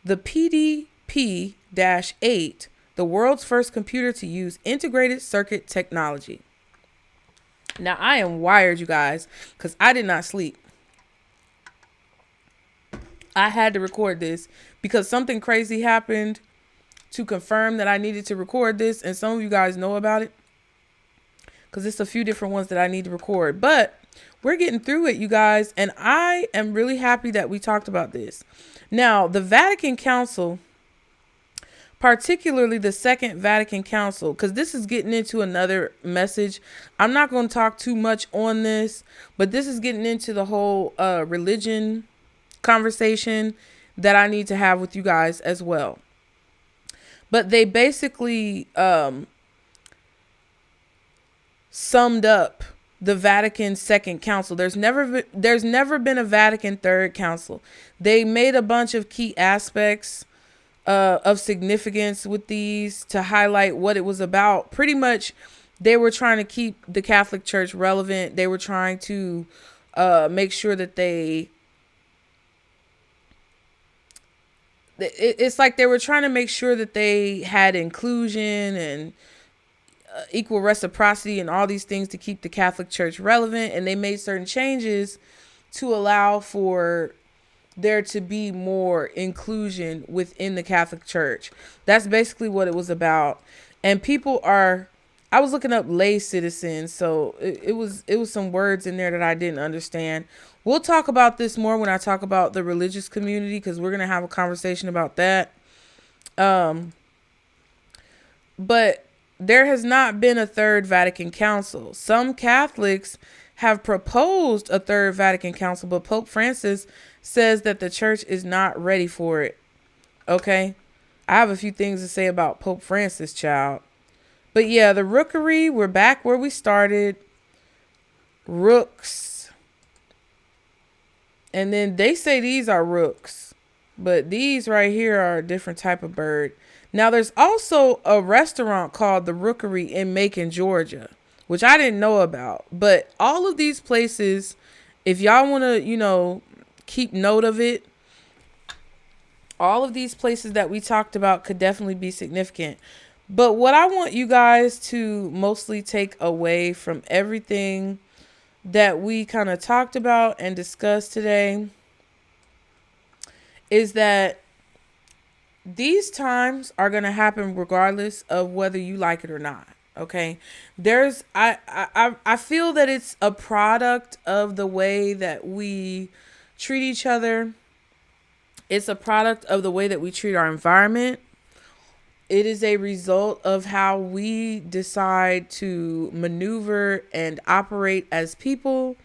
the PDP-8, the world's first computer to use integrated circuit technology. Now, I am wired, you guys, because I did not sleep. I had to record this because something crazy happened to confirm that I needed to record this. And some of you guys know about it because it's a few different ones that I need to record. But we're getting through it, you guys. And I am really happy that we talked about this. Now, the Vatican Council, particularly the Second Vatican Council, because this is getting into another message. I'm not going to talk too much on this, but this is getting into the whole religion conversation that I need to have with you guys as well. But they basically summed up the Vatican Second Council. There's never been a Vatican Third Council. They made a bunch of key aspects of significance with these to highlight what it was about. Pretty much, they were trying to keep the Catholic Church relevant. They were trying to make sure that it's like they were trying to make sure that they had inclusion and equal reciprocity and all these things to keep the Catholic Church relevant. And they made certain changes to allow for there to be more inclusion within the Catholic Church. That's basically what it was about. And I was looking up lay citizens, so it was some words in there that I didn't understand. We'll talk about this more when I talk about the religious community, because we're going to have a conversation about that. But there has not been a Third Vatican Council. Some Catholics have proposed a Third Vatican Council, but Pope Francis says that the church is not ready for it. Okay? I have a few things to say about Pope Francis, child. But yeah, the rookery, we're back where we started. Rooks. And then they say these are rooks, but these right here are a different type of bird. Now, there's also a restaurant called the Rookery in Macon, Georgia, which I didn't know about. But all of these places, if y'all want to, keep note of it, all of these places that we talked about could definitely be significant. But what I want you guys to mostly take away from everything that we kind of talked about and discussed today is that these times are going to happen regardless of whether you like it or not. Okay. I feel that it's a product of the way that we treat each other. It's a product of the way that we treat our environment. It is a result of how we decide to maneuver and operate as people,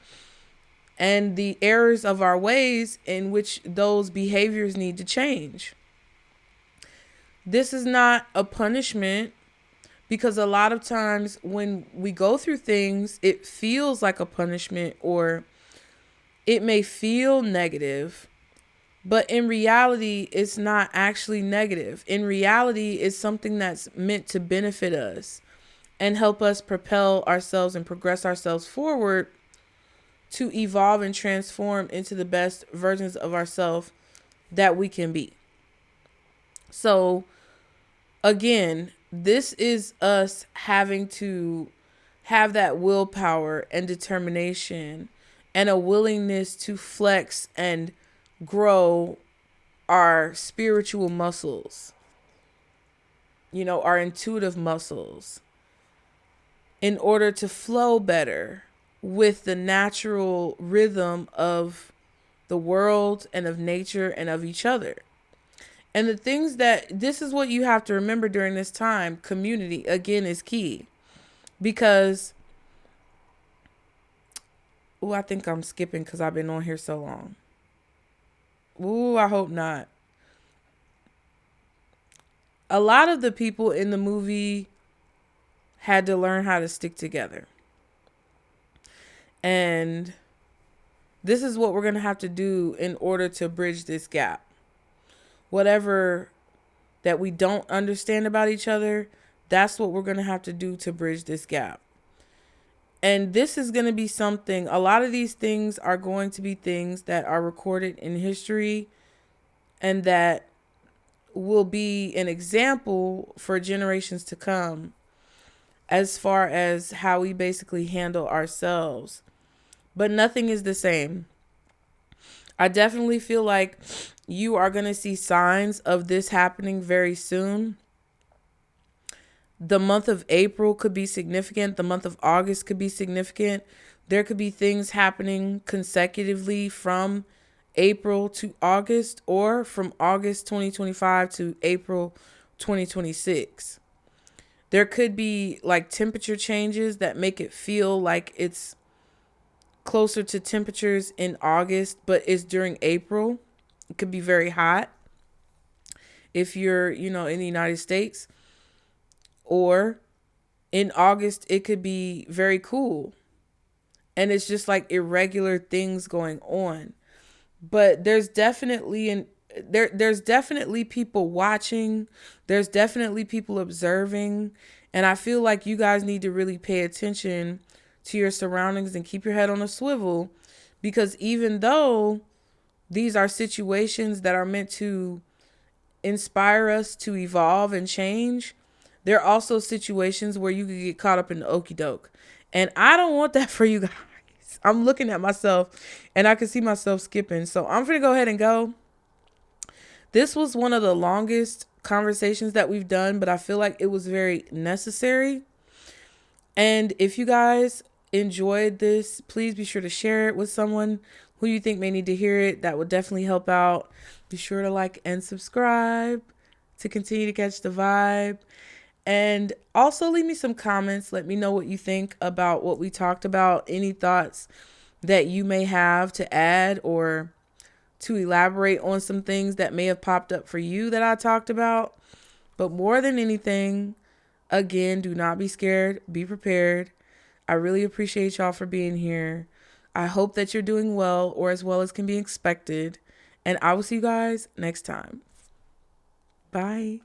and the errors of our ways in which those behaviors need to change. This is not a punishment, because a lot of times when we go through things, it feels like a punishment, or it may feel negative, but in reality, it's not actually negative. In reality, it's something that's meant to benefit us and help us propel ourselves and progress ourselves forward to evolve and transform into the best versions of ourselves that we can be. So again, this is us having to have that willpower and determination and a willingness to flex and grow our spiritual muscles, our intuitive muscles, in order to flow better with the natural rhythm of the world and of nature and of each other. And the things this is what you have to remember during this time. Community, again, is key. Because, I think I'm skipping because I've been on here so long. I hope not. A lot of the people in the movie had to learn how to stick together. And this is what we're going to have to do in order to bridge this gap. Whatever that we don't understand about each other, that's what we're going to have to do to bridge this gap. And this is going to be something, a lot of these things are going to be things that are recorded in history and that will be an example for generations to come as far as how we basically handle ourselves. But nothing is the same. I definitely feel like you are going to see signs of this happening very soon. The month of April could be significant. The month of August could be significant. There could be things happening consecutively from April to August, or from August 2025 to April 2026. There could be like temperature changes that make it feel like it's closer to temperatures in August, but it's during April. It could be very hot if you're, in the United States. Or in August, it could be very cool. And it's just like irregular things going on. But there's definitely there's definitely people watching. There's definitely people observing. And I feel like you guys need to really pay attention to your surroundings and keep your head on a swivel. Because even though these are situations that are meant to inspire us to evolve and change, there are also situations where you could get caught up in the okie doke. And I don't want that for you guys. I'm looking at myself and I can see myself skipping. So I'm going to go ahead and go. This was one of the longest conversations that we've done, but I feel like it was very necessary. And if you guys enjoyed this, please be sure to share it with someone who you think may need to hear it. That would definitely help out. Be sure to like and subscribe to continue to catch the vibe. And also leave me some comments. Let me know what you think about what we talked about. Any thoughts that you may have to add or to elaborate on some things that may have popped up for you that I talked about. But more than anything, again, do not be scared. Be prepared. I really appreciate y'all for being here. I hope that you're doing well, or as well as can be expected. And I will see you guys next time. Bye.